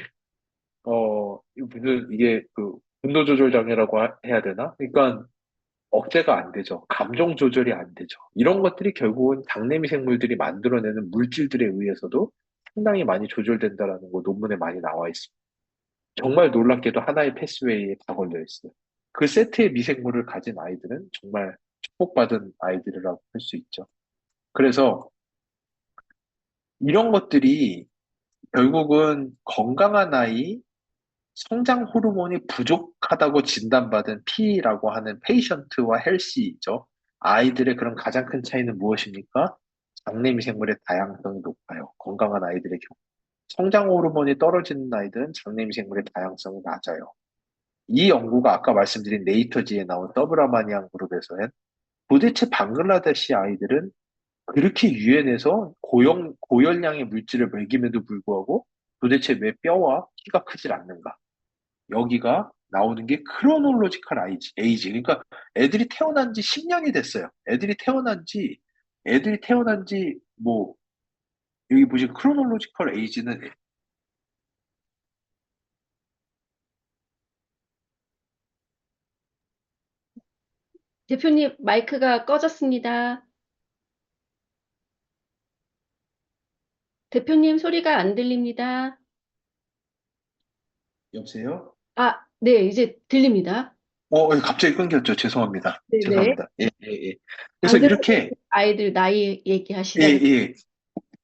무슨 이게 그 분노 조절 장애라고 해야 되나? 그러니까 억제가 안 되죠. 감정 조절이 안 되죠. 이런 것들이 결국은 장내미 생물들이 만들어내는 물질들에 의해서도 상당히 많이 조절된다라는 거 논문에 많이 나와 있습니다. 정말 놀랍게도 하나의 패스웨이에 다 걸려 있어요. 그 세트의 미생물을 가진 아이들은 정말 축복받은 아이들이라고 할 수 있죠. 그래서 이런 것들이 결국은 건강한 아이, 성장 호르몬이 부족하다고 진단받은 P라고 하는 페이션트와 헬시죠. 아이들의 그런 가장 큰 차이는 무엇입니까? 장내 미생물의 다양성이 높아요. 건강한 아이들의 경우. 성장 호르몬이 떨어지는 아이들은 장내 미생물의 다양성이 낮아요. 이 연구가 아까 말씀드린 네이처지에 나온 더브라마니안 그룹에서는 도대체 방글라데시 아이들은 그렇게 유엔에서 고열량의 물질을 먹임에도 불구하고 도대체 왜 뼈와 키가 크질 않는가? 여기가 나오는 게 크로놀로지컬 에이지. 그러니까 애들이 태어난 지 10년이 됐어요. 애들이 태어난 지 뭐 여기 보시면 크로놀로지컬 에이지는 대표님, 마이크가 꺼졌습니다. 대표님, 소리가 안 들립니다. 여보세요? 아, 네, 이제 들립니다. 갑자기 끊겼죠. 죄송합니다. 네네. 죄송합니다. 예, 예, 예. 그래서 방글라데시 이렇게 아이들 나이 예, 얘기하시다가, 예.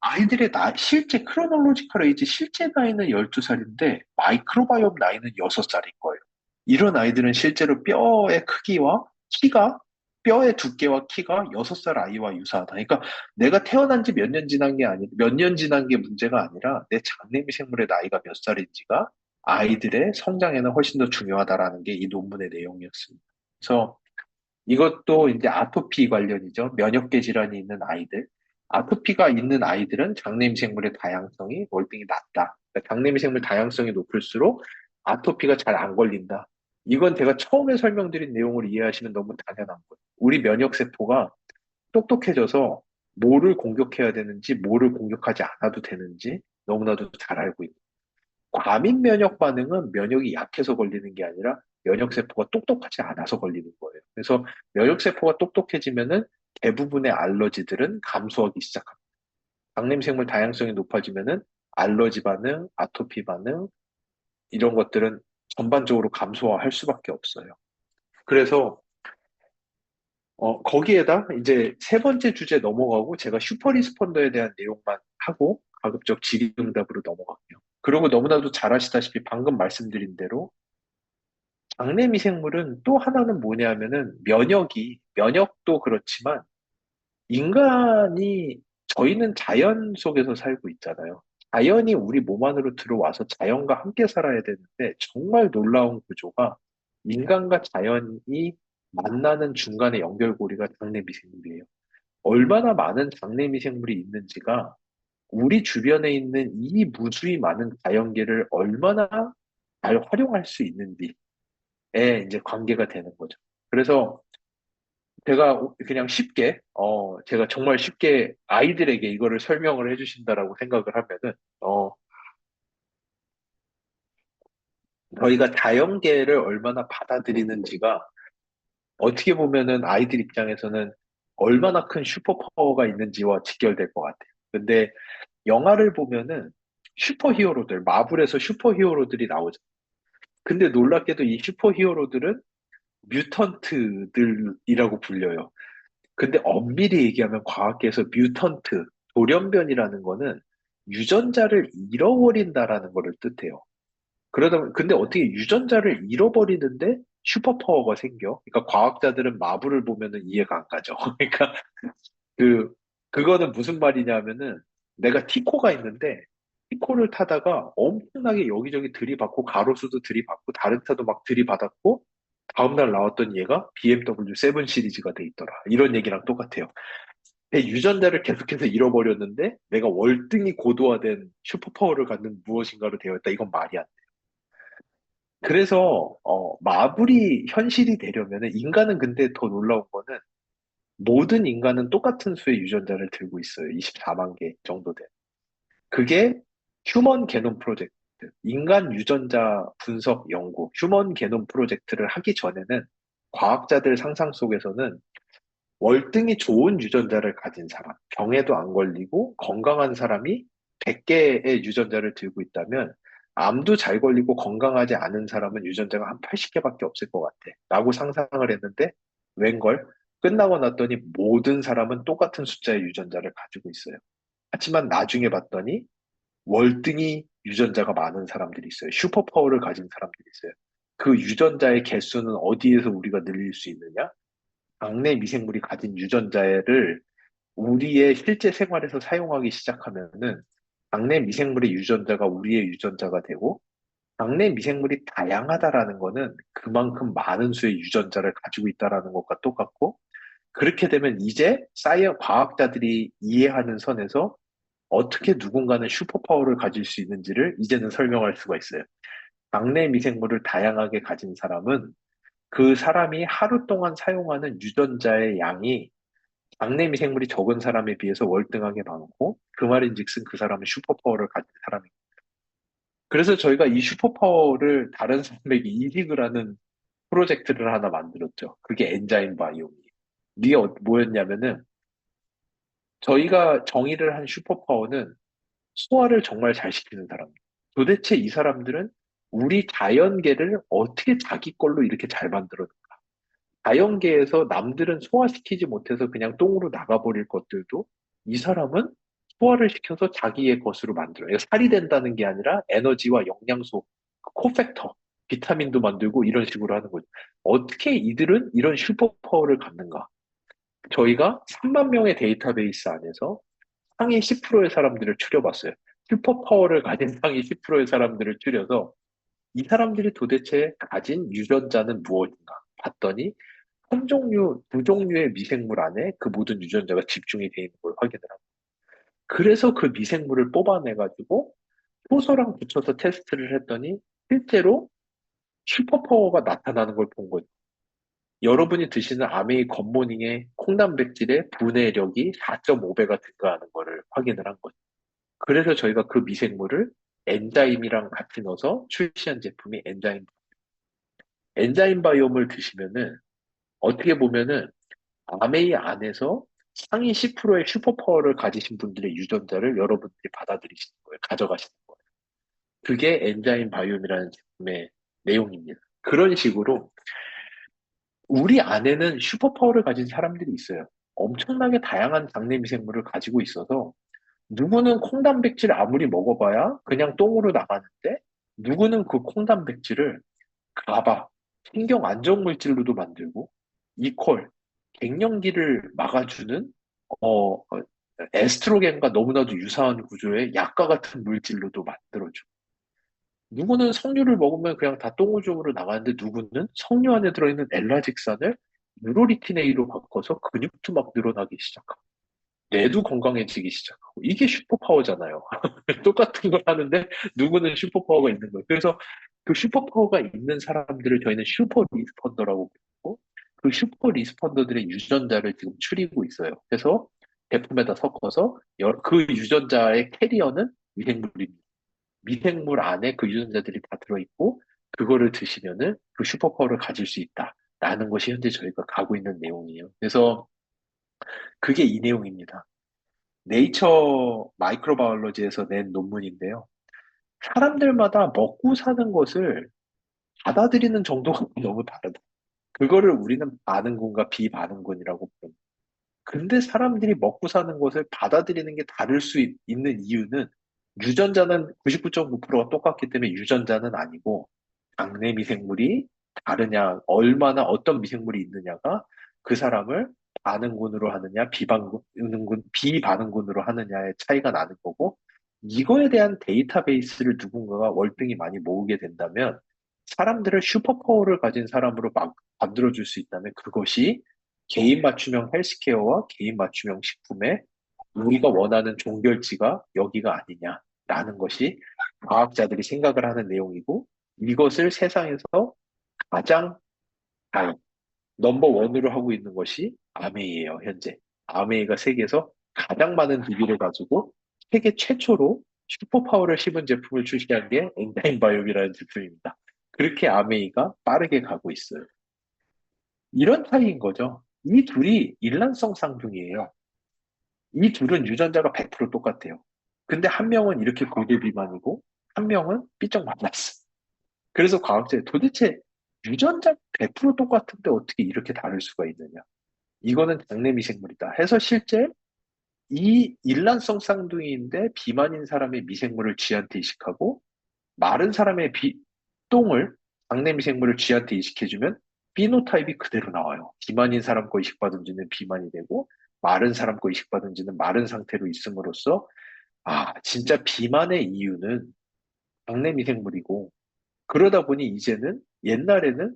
아이들의 실제 크로놀로지컬 에이지 실제 나이는 12살인데 마이크로바이옴 나이는 6살인 거예요. 이런 아이들은 실제로 뼈의 크기와 키가 뼈의 두께와 키가 6살 아이와 유사하다. 그러니까 내가 태어난 지 몇 년 지난 게 몇 년 지난 게 문제가 아니라 내 장내 미생물의 나이가 몇 살인지가 아이들의 성장에는 훨씬 더 중요하다라는 게 이 논문의 내용이었습니다. 그래서 이것도 이제 아토피 관련이죠. 면역계 질환이 있는 아이들. 아토피가 있는 아이들은 장내미생물의 다양성이 월등히 낮다. 그러니까 장내미생물 다양성이 높을수록 아토피가 잘 안 걸린다. 이건 제가 처음에 설명드린 내용을 이해하시면 너무 당연한 거예요. 우리 면역세포가 똑똑해져서 뭐를 공격해야 되는지, 뭐를 공격하지 않아도 되는지 너무나도 잘 알고 있고. 과민 면역 반응은 면역이 약해서 걸리는 게 아니라 면역세포가 똑똑하지 않아서 걸리는 거예요. 그래서 면역세포가 똑똑해지면은 대부분의 알러지들은 감소하기 시작합니다. 장냄생물 다양성이 높아지면은 알러지 반응, 아토피 반응, 이런 것들은 전반적으로 감소할 수밖에 없어요. 그래서 거기에다 이제 세 번째 주제 넘어가고 제가 슈퍼 리스폰더에 대한 내용만 하고 가급적 질의응답으로 넘어갈게요. 그리고 너무나도 잘 아시다시피 방금 말씀드린 대로 장내 미생물은 또 하나는 뭐냐면은 면역도 그렇지만 인간이 저희는 자연 속에서 살고 있잖아요. 자연이 우리 몸 안으로 들어와서 자연과 함께 살아야 되는데 정말 놀라운 구조가 인간과 자연이 만나는 중간에 연결고리가 장내 미생물이에요. 얼마나 많은 장내 미생물이 있는지가 우리 주변에 있는 이 무수히 많은 자연계를 얼마나 잘 활용할 수 있는지에 이제 관계가 되는 거죠. 그래서 제가 그냥 제가 정말 쉽게 아이들에게 이거를 설명을 해주신다라고 생각을 하면은, 어, 저희가 자연계를 얼마나 받아들이는지가 어떻게 보면은 아이들 입장에서는 얼마나 큰 슈퍼파워가 있는지와 직결될 것 같아요. 근데 영화를 보면은 마블에서 슈퍼히어로들이 나오죠. 근데 놀랍게도 이 슈퍼히어로들은 뮤턴트들이라고 불려요. 근데 엄밀히 얘기하면 과학계에서 뮤턴트, 돌연변이라는 거는 유전자를 잃어버린다라는 거를 뜻해요. 근데 어떻게 유전자를 잃어버리는데 슈퍼파워가 생겨? 그러니까 과학자들은 마블을 보면은 이해가 안 가죠. 그러니까 그, 그거는 무슨 말이냐면은 내가 티코가 있는데 티코를 타다가 엄청나게 여기저기 들이받고 가로수도 들이받고 다른 차도 막 들이받았고 다음날 나왔던 얘가 BMW 7 시리즈가 돼 있더라. 이런 얘기랑 똑같아요. 내 유전자를 계속해서 잃어버렸는데 내가 월등히 고도화된 슈퍼파워를 갖는 무엇인가로 되어 있다. 이건 말이 안 돼. 그래서 마블이 현실이 되려면은 인간은 근데 더 놀라운 거는 모든 인간은 똑같은 수의 유전자를 들고 있어요. 24만 개 정도 돼. 그게 휴먼 게놈 프로젝트, 인간 유전자 분석 연구, 휴먼 게놈 프로젝트를 하기 전에는 과학자들 상상 속에서는 월등히 좋은 유전자를 가진 사람, 병에도 안 걸리고 건강한 사람이 100개의 유전자를 들고 있다면 암도 잘 걸리고 건강하지 않은 사람은 유전자가 한 80개밖에 없을 것 같아. 라고 상상을 했는데 웬걸? 끝나고 났더니 모든 사람은 똑같은 숫자의 유전자를 가지고 있어요. 하지만 나중에 봤더니 월등히 유전자가 많은 사람들이 있어요. 슈퍼파워를 가진 사람들이 있어요. 그 유전자의 개수는 어디에서 우리가 늘릴 수 있느냐? 장내 미생물이 가진 유전자를 우리의 실제 생활에서 사용하기 시작하면은 장내 미생물의 유전자가 우리의 유전자가 되고 장내 미생물이 다양하다라는 거는 그만큼 많은 수의 유전자를 가지고 있다라는 것과 똑같고 그렇게 되면 이제 과학자들이 이해하는 선에서 어떻게 누군가는 슈퍼파워를 가질 수 있는지를 이제는 설명할 수가 있어요. 장내 미생물을 다양하게 가진 사람은 그 사람이 하루 동안 사용하는 유전자의 양이 장내 미생물이 적은 사람에 비해서 월등하게 많고 그 말인즉슨 그 사람은 슈퍼파워를 가진 사람입니다. 그래서 저희가 이 슈퍼파워를 다른 사람에게 이식을 하는 프로젝트를 하나 만들었죠. 그게 엔자임 바이오미. 이게 뭐였냐면은 저희가 정의를 한 슈퍼파워는 소화를 정말 잘 시키는 사람. 도대체 이 사람들은 우리 자연계를 어떻게 자기 걸로 이렇게 잘 만들어? 자연계에서 남들은 소화시키지 못해서 그냥 똥으로 나가버릴 것들도 이 사람은 소화를 시켜서 자기의 것으로 만들어요. 그러니까 살이 된다는 게 아니라 에너지와 영양소, 코팩터, 비타민도 만들고 이런 식으로 하는 거죠. 어떻게 이들은 이런 슈퍼파워를 갖는가? 저희가 3만 명의 데이터베이스 안에서 상위 10%의 사람들을 추려봤어요. 슈퍼파워를 가진 상위 10%의 사람들을 추려서 이 사람들이 도대체 가진 유전자는 무엇인가 봤더니 한 종류, 두 종류의 미생물 안에 그 모든 유전자가 집중이 되어 있는 걸 확인을 합니다. 그래서 그 미생물을 뽑아내가지고 효소랑 붙여서 테스트를 했더니 실제로 슈퍼파워가 나타나는 걸 본 거죠. 여러분이 드시는 아메이 겉모닝의 콩단백질의 분해력이 4.5배가 증가하는 것을 확인을 한 거죠. 그래서 저희가 그 미생물을 엔자임이랑 같이 넣어서 출시한 제품이 엔자임 바이옴을 드시면은 어떻게 보면은 아메이 안에서 상위 10%의 슈퍼파워를 가지신 분들의 유전자를 여러분들이 받아들이시는 거예요. 가져가시는 거예요. 그게 엔자임 바이옴이라는 제품의 내용입니다. 그런 식으로 우리 안에는 슈퍼파워를 가진 사람들이 있어요. 엄청나게 다양한 장내 미생물을 가지고 있어서 누구는 콩단백질 아무리 먹어봐야 그냥 똥으로 나가는데 누구는 그 콩단백질을 가바, 신경 안정 물질로도 만들고 이퀄, 갱년기를 막아주는 어, 어, 에스트로겐과 너무나도 유사한 구조의 약과 같은 물질로도 만들어줘. 누구는 석류를 먹으면 그냥 다 똥오줌으로 나가는데 누구는 석류 안에 들어있는 엘라직산을 누로리티네이로 바꿔서 근육도 막 늘어나기 시작하고 뇌도 건강해지기 시작하고 이게 슈퍼파워잖아요. 똑같은 걸 하는데 누구는 슈퍼파워가 있는 거예요. 그래서 그 슈퍼파워가 있는 사람들을 저희는 슈퍼 리스펀더라고 부르고 그 슈퍼 리스펀더들의 유전자를 지금 추리고 있어요. 그래서 제품에다 섞어서 그 유전자의 캐리어는 미생물입니다. 미생물 안에 그 유전자들이 다 들어있고 그거를 드시면은 그 슈퍼파워를 가질 수 있다라는 것이 현재 저희가 가고 있는 내용이에요. 그래서 그게 이 내용입니다. 네이처 마이크로바이올로지에서 낸 논문인데요. 사람들마다 먹고 사는 것을 받아들이는 정도가 너무 다르다. 그거를 우리는 반응군과 비반응군이라고 부릅니다. 근데 사람들이 먹고 사는 것을 받아들이는 게 다를 수 있는 이유는 유전자는 99.9%가 똑같기 때문에 유전자는 아니고 장내 미생물이 다르냐, 얼마나 어떤 미생물이 있느냐가 그 사람을 반응군으로 하느냐, 비반응군으로 하느냐의 차이가 나는 거고, 이거에 대한 데이터베이스를 누군가가 월등히 많이 모으게 된다면, 사람들을 슈퍼파워를 가진 사람으로 막 만들어줄 수 있다면, 그것이 개인 맞춤형 헬스케어와 개인 맞춤형 식품의 우리가 원하는 종결지가 여기가 아니냐라는 것이 과학자들이 생각을 하는 내용이고, 이것을 세상에서 가장 넘버 원으로 하고 있는 것이 아메이예요, 현재. 아메이가 세계에서 가장 많은 DB를 가지고 세계 최초로 슈퍼파워를 씹은 제품을 출시한 게 엔자임 바이옴이라는 제품입니다. 그렇게 아메이가 빠르게 가고 있어요. 이런 차이인 거죠. 이 둘이 일란성 쌍둥이에요. 이 둘은 유전자가 100% 똑같아요. 근데 한 명은 이렇게 고대 비만이고 한 명은 삐쩍 말랐어. 그래서 과학자들이 도대체 유전자 100% 똑같은데 어떻게 이렇게 다를 수가 있느냐? 이거는 장내 미생물이다 해서 실제 이 일란성 쌍둥이인데 비만인 사람의 미생물을 쥐한테 이식하고 마른 사람의 똥을 장내 미생물을 쥐한테 이식해주면 피노타입이 그대로 나와요. 비만인 사람 거 이식받은 쥐는 비만이 되고 마른 사람 거 이식받은 쥐는 마른 상태로 있음으로써 진짜 비만의 이유는 장내 미생물이고 그러다 보니 이제는 옛날에는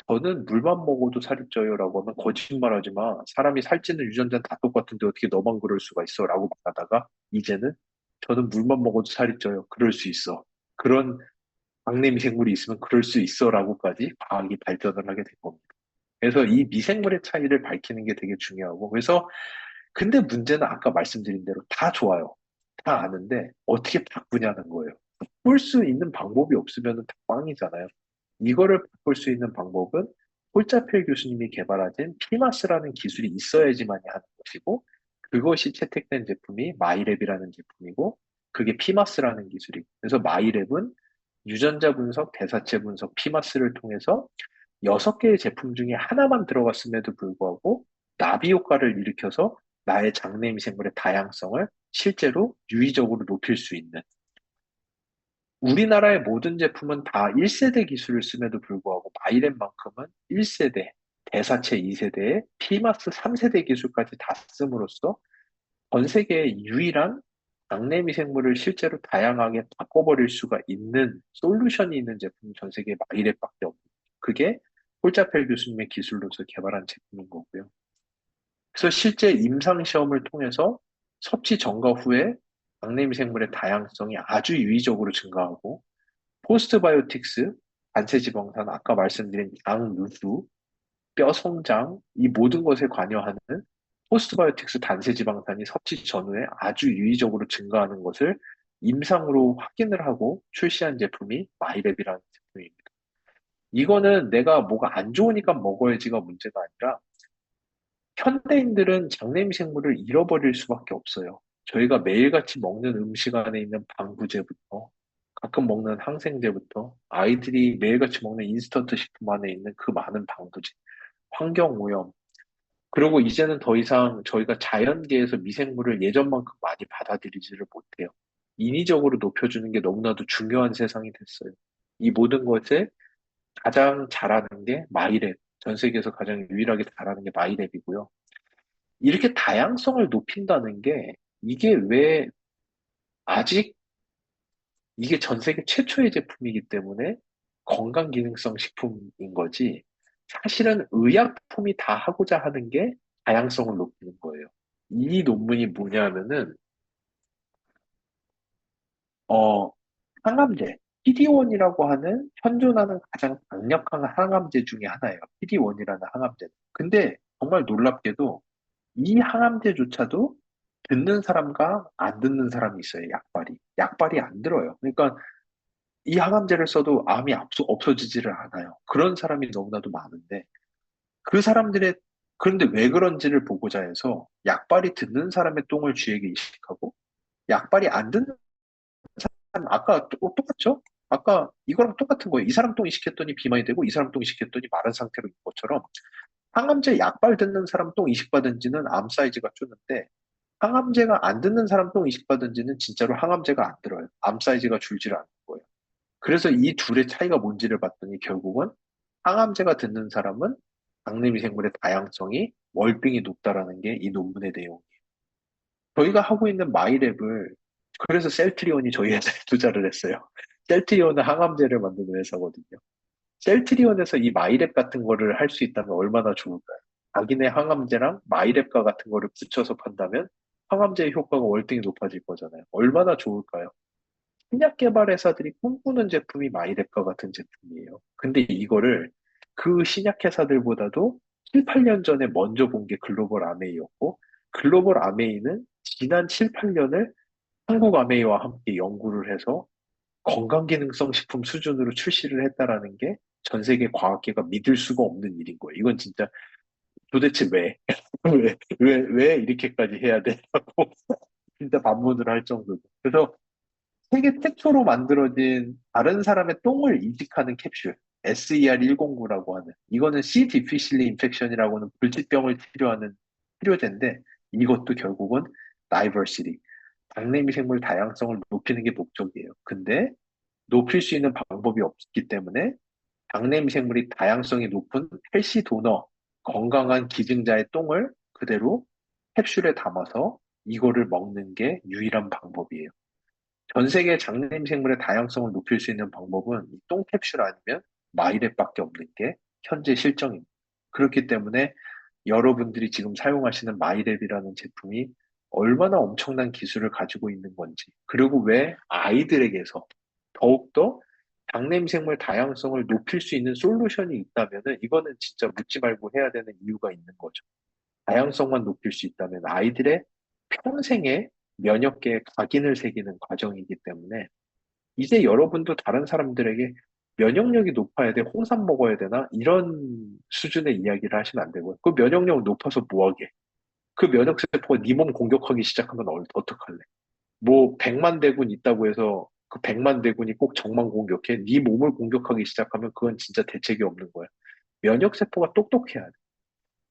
저는 물만 먹어도 살이 쪄요라고 하면 거짓말하지 마. 사람이 살찌는 유전자는 다 똑같은데 어떻게 너만 그럴 수가 있어라고 말하다가 이제는 저는 물만 먹어도 살이 쪄요. 그럴 수 있어. 그런 장내 미생물이 있으면 그럴 수 있어라고까지 과학이 발전을 하게 된 겁니다. 그래서 이 미생물의 차이를 밝히는 게 되게 중요하고 그래서 근데 문제는 아까 말씀드린 대로 다 좋아요. 다 아는데 어떻게 바꾸냐는 거예요. 바꿀 수 있는 방법이 없으면 다 꽝이잖아요. 이거를 바꿀 수 있는 방법은 홀자펠 교수님이 개발하신 피마스라는 기술이 있어야지만이 하는 것이고 그것이 채택된 제품이 마이랩이라는 제품이고 그게 피마스라는 기술이고 그래서 마이랩은 유전자 분석, 대사체 분석, 피마스를 통해서 6개의 제품 중에 하나만 들어갔음에도 불구하고 나비 효과를 일으켜서 나의 장내 미생물의 다양성을 실제로 유의적으로 높일 수 있는 우리나라의 모든 제품은 다 1세대 기술을 씀에도 불구하고 마이랩만큼은 1세대, 대사체 2세대에 피마스 3세대 기술까지 다 씀으로써 전 세계의 유일한 장내 미생물을 실제로 다양하게 바꿔버릴 수가 있는 솔루션이 있는 제품이 전 세계에 마이랩밖에 없는 그게 홀자펠 교수님의 기술로서 개발한 제품인 거고요. 그래서 실제 임상 시험을 통해서 섭취 전과 후에 장내 미생물의 다양성이 아주 유의적으로 증가하고 포스트바이오틱스, 단체지방산, 아까 말씀드린 장 누수, 뼈 성장, 이 모든 것에 관여하는 포스트바이오틱스 단체지방산이 섭취 전후에 아주 유의적으로 증가하는 것을 임상으로 확인을 하고 출시한 제품이 마이랩이라는 제품입니다. 이거는 내가 뭐가 안 좋으니까 먹어야지가 문제가 아니라 현대인들은 장내미생물을 잃어버릴 수밖에 없어요. 저희가 매일같이 먹는 음식 안에 있는 방부제부터 가끔 먹는 항생제부터 아이들이 매일같이 먹는 인스턴트 식품 안에 있는 그 많은 방부제, 환경오염, 그리고 이제는 더 이상 저희가 자연계에서 미생물을 예전만큼 많이 받아들이지를 못해요. 인위적으로 높여주는 게 너무나도 중요한 세상이 됐어요. 이 모든 것에 가장 잘하는 게 마이랩. 전 세계에서 가장 유일하게 잘하는 게 마이랩이고요. 이렇게 다양성을 높인다는 게 이게 왜 아직 이게 전 세계 최초의 제품이기 때문에 건강기능성 식품인 거지. 사실은 의약품이 다 하고자 하는 게 다양성을 높이는 거예요. 이 논문이 뭐냐면은, 어, 항암제, PD-1이라고 하는 현존하는 가장 강력한 항암제 중에 하나예요. PD-1이라는 항암제. 근데 정말 놀랍게도 이 항암제조차도 듣는 사람과 안 듣는 사람이 있어요, 약발이. 약발이 안 들어요. 그러니까 이 항암제를 써도 암이 없어지지를 않아요. 그런 사람이 너무나도 많은데, 그 사람들의, 그런데 왜 그런지를 보고자 해서 약발이 듣는 사람의 똥을 쥐에게 이식하고, 약발이 안 듣는 사람, 아까 똑같죠? 아까 이거랑 똑같은 거예요. 이 사람 똥 이식했더니 비만이 되고, 이 사람 똥 이식했더니 마른 상태로 있는 것처럼, 항암제 약발 듣는 사람 똥 이식받은 지는 암 사이즈가 줄는데, 항암제가 안 듣는 사람 똥 이식받은 지는 진짜로 항암제가 안 들어요. 암 사이즈가 줄지를 않는 거예요. 그래서 이 둘의 차이가 뭔지를 봤더니 결국은 항암제가 듣는 사람은 장내미생물의 다양성이 월등히 높다라는 게 이 논문의 내용이에요. 저희가 하고 있는 마이랩을 그래서 셀트리온이 저희 회사에 투자를 했어요. 셀트리온은 항암제를 만드는 회사거든요. 셀트리온에서 이 마이랩 같은 거를 할 수 있다면 얼마나 좋을까요? 자기네 항암제랑 마이랩과 같은 거를 붙여서 판다면 항암제의 효과가 월등히 높아질 거잖아요. 얼마나 좋을까요? 신약 개발 회사들이 꿈꾸는 제품이 마이랩과 같은 제품이에요. 근데 이거를 그 신약 회사들보다도 7, 8년 전에 먼저 본 게 글로벌 아메이였고, 글로벌 아메이는 지난 7, 8년을 한국 아메이와 함께 연구를 해서 건강기능성 식품 수준으로 출시를 했다라는 게 전 세계 과학계가 믿을 수가 없는 일인 거예요. 이건 진짜 도대체 왜, 왜 이렇게까지 해야 되냐고 진짜 반문을 할 정도로. 그래서 세계 최초로 만들어진 다른 사람의 똥을 이식하는 캡슐, SER109라고 하는, 이거는 C. difficile infection이라고는 불치병을 치료하는 치료제인데, 이것도 결국은 diversity. 장내미생물 다양성을 높이는 게 목적이에요. 근데 높일 수 있는 방법이 없기 때문에 장내미생물이 다양성이 높은 헬시 도너, 건강한 기증자의 똥을 그대로 캡슐에 담아서 이거를 먹는 게 유일한 방법이에요. 전 세계 장내미생물의 다양성을 높일 수 있는 방법은 이 똥캡슐 아니면 마이랩밖에 없는 게 현재 실정입니다. 그렇기 때문에 여러분들이 지금 사용하시는 마이랩이라는 제품이 얼마나 엄청난 기술을 가지고 있는 건지, 그리고 왜 아이들에게서 더욱더 장내미생물 다양성을 높일 수 있는 솔루션이 있다면은 이거는 진짜 묻지 말고 해야 되는 이유가 있는 거죠. 다양성만 높일 수 있다면 아이들의 평생의 면역계에 각인을 새기는 과정이기 때문에 이제 여러분도 다른 사람들에게 면역력이 높아야 돼, 홍삼 먹어야 되나? 이런 수준의 이야기를 하시면 안 되고요. 그 면역력 높아서 뭐하게? 그 면역세포가 네 몸 공격하기 시작하면 어떡할래? 뭐 100만 대군 있다고 해서 그 100만 대군이 꼭 적만 공격해? 네 몸을 공격하기 시작하면 그건 진짜 대책이 없는 거야. 면역세포가 똑똑해야 돼.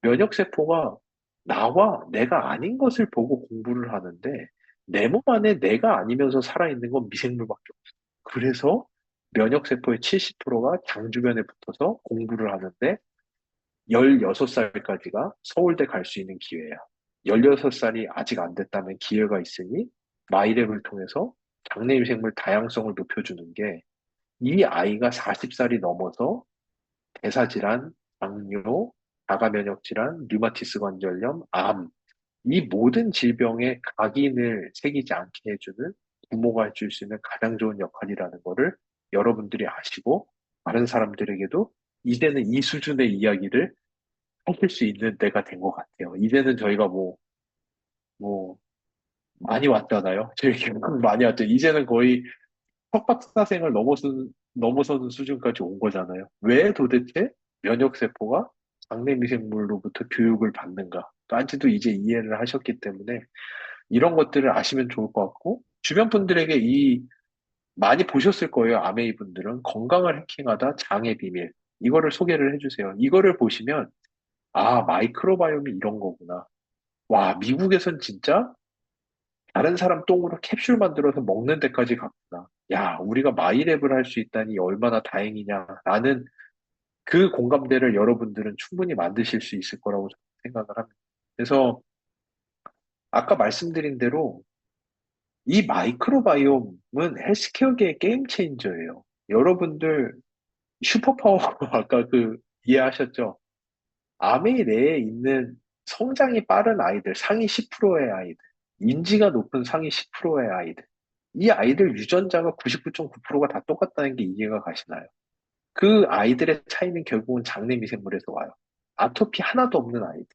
면역세포가 나와 내가 아닌 것을 보고 공부를 하는데 내 몸 안에 내가 아니면서 살아있는 건 미생물밖에 없어. 그래서 면역세포의 70%가 장 주변에 붙어서 공부를 하는데 16살까지가 서울대 갈 수 있는 기회야. 16살이 아직 안 됐다면 기회가 있으니 마이랩을 통해서 장내미생물 다양성을 높여주는 게 이 아이가 40살이 넘어서 대사질환, 당뇨, 자가면역질환, 류마티스 관절염, 암, 이 모든 질병에 각인을 새기지 않게 해주는 부모가 해줄 수 있는 가장 좋은 역할이라는 거를 여러분들이 아시고 다른 사람들에게도 이제는 이 수준의 이야기를 하실 수 있는 때가 된 것 같아요. 이제는 저희가 뭐, 많이 왔잖아요. 저희 결국 많이 왔죠. 이제는 거의 석박사생을 넘어서는 수준까지 온 거잖아요. 왜 도대체 면역세포가 장내미생물로부터 교육을 받는가까지도 이제 이해를 하셨기 때문에 이런 것들을 아시면 좋을 것 같고, 주변 분들에게 많이 보셨을 거예요. 아메이 분들은 건강을 해킹하다 장의 비밀. 이거를 소개를 해주세요. 이거를 보시면, 아, 마이크로바이옴이 이런 거구나. 와, 미국에선 진짜 다른 사람 똥으로 캡슐 만들어서 먹는 데까지 갔구나. 야, 우리가 마이랩을 할 수 있다니 얼마나 다행이냐라는 그 공감대를 여러분들은 충분히 만드실 수 있을 거라고 저는 생각을 합니다. 그래서 아까 말씀드린 대로 이 마이크로바이옴은 헬스케어계의 게임 체인저예요. 여러분들 슈퍼파워 아까 이해하셨죠? 아메이 내에 있는 성장이 빠른 아이들, 상위 10%의 아이들, 인지가 높은 상위 10%의 아이들, 이 아이들 유전자가 99.9%가 다 똑같다는 게 이해가 가시나요? 그 아이들의 차이는 결국은 장내 미생물에서 와요. 아토피 하나도 없는 아이들,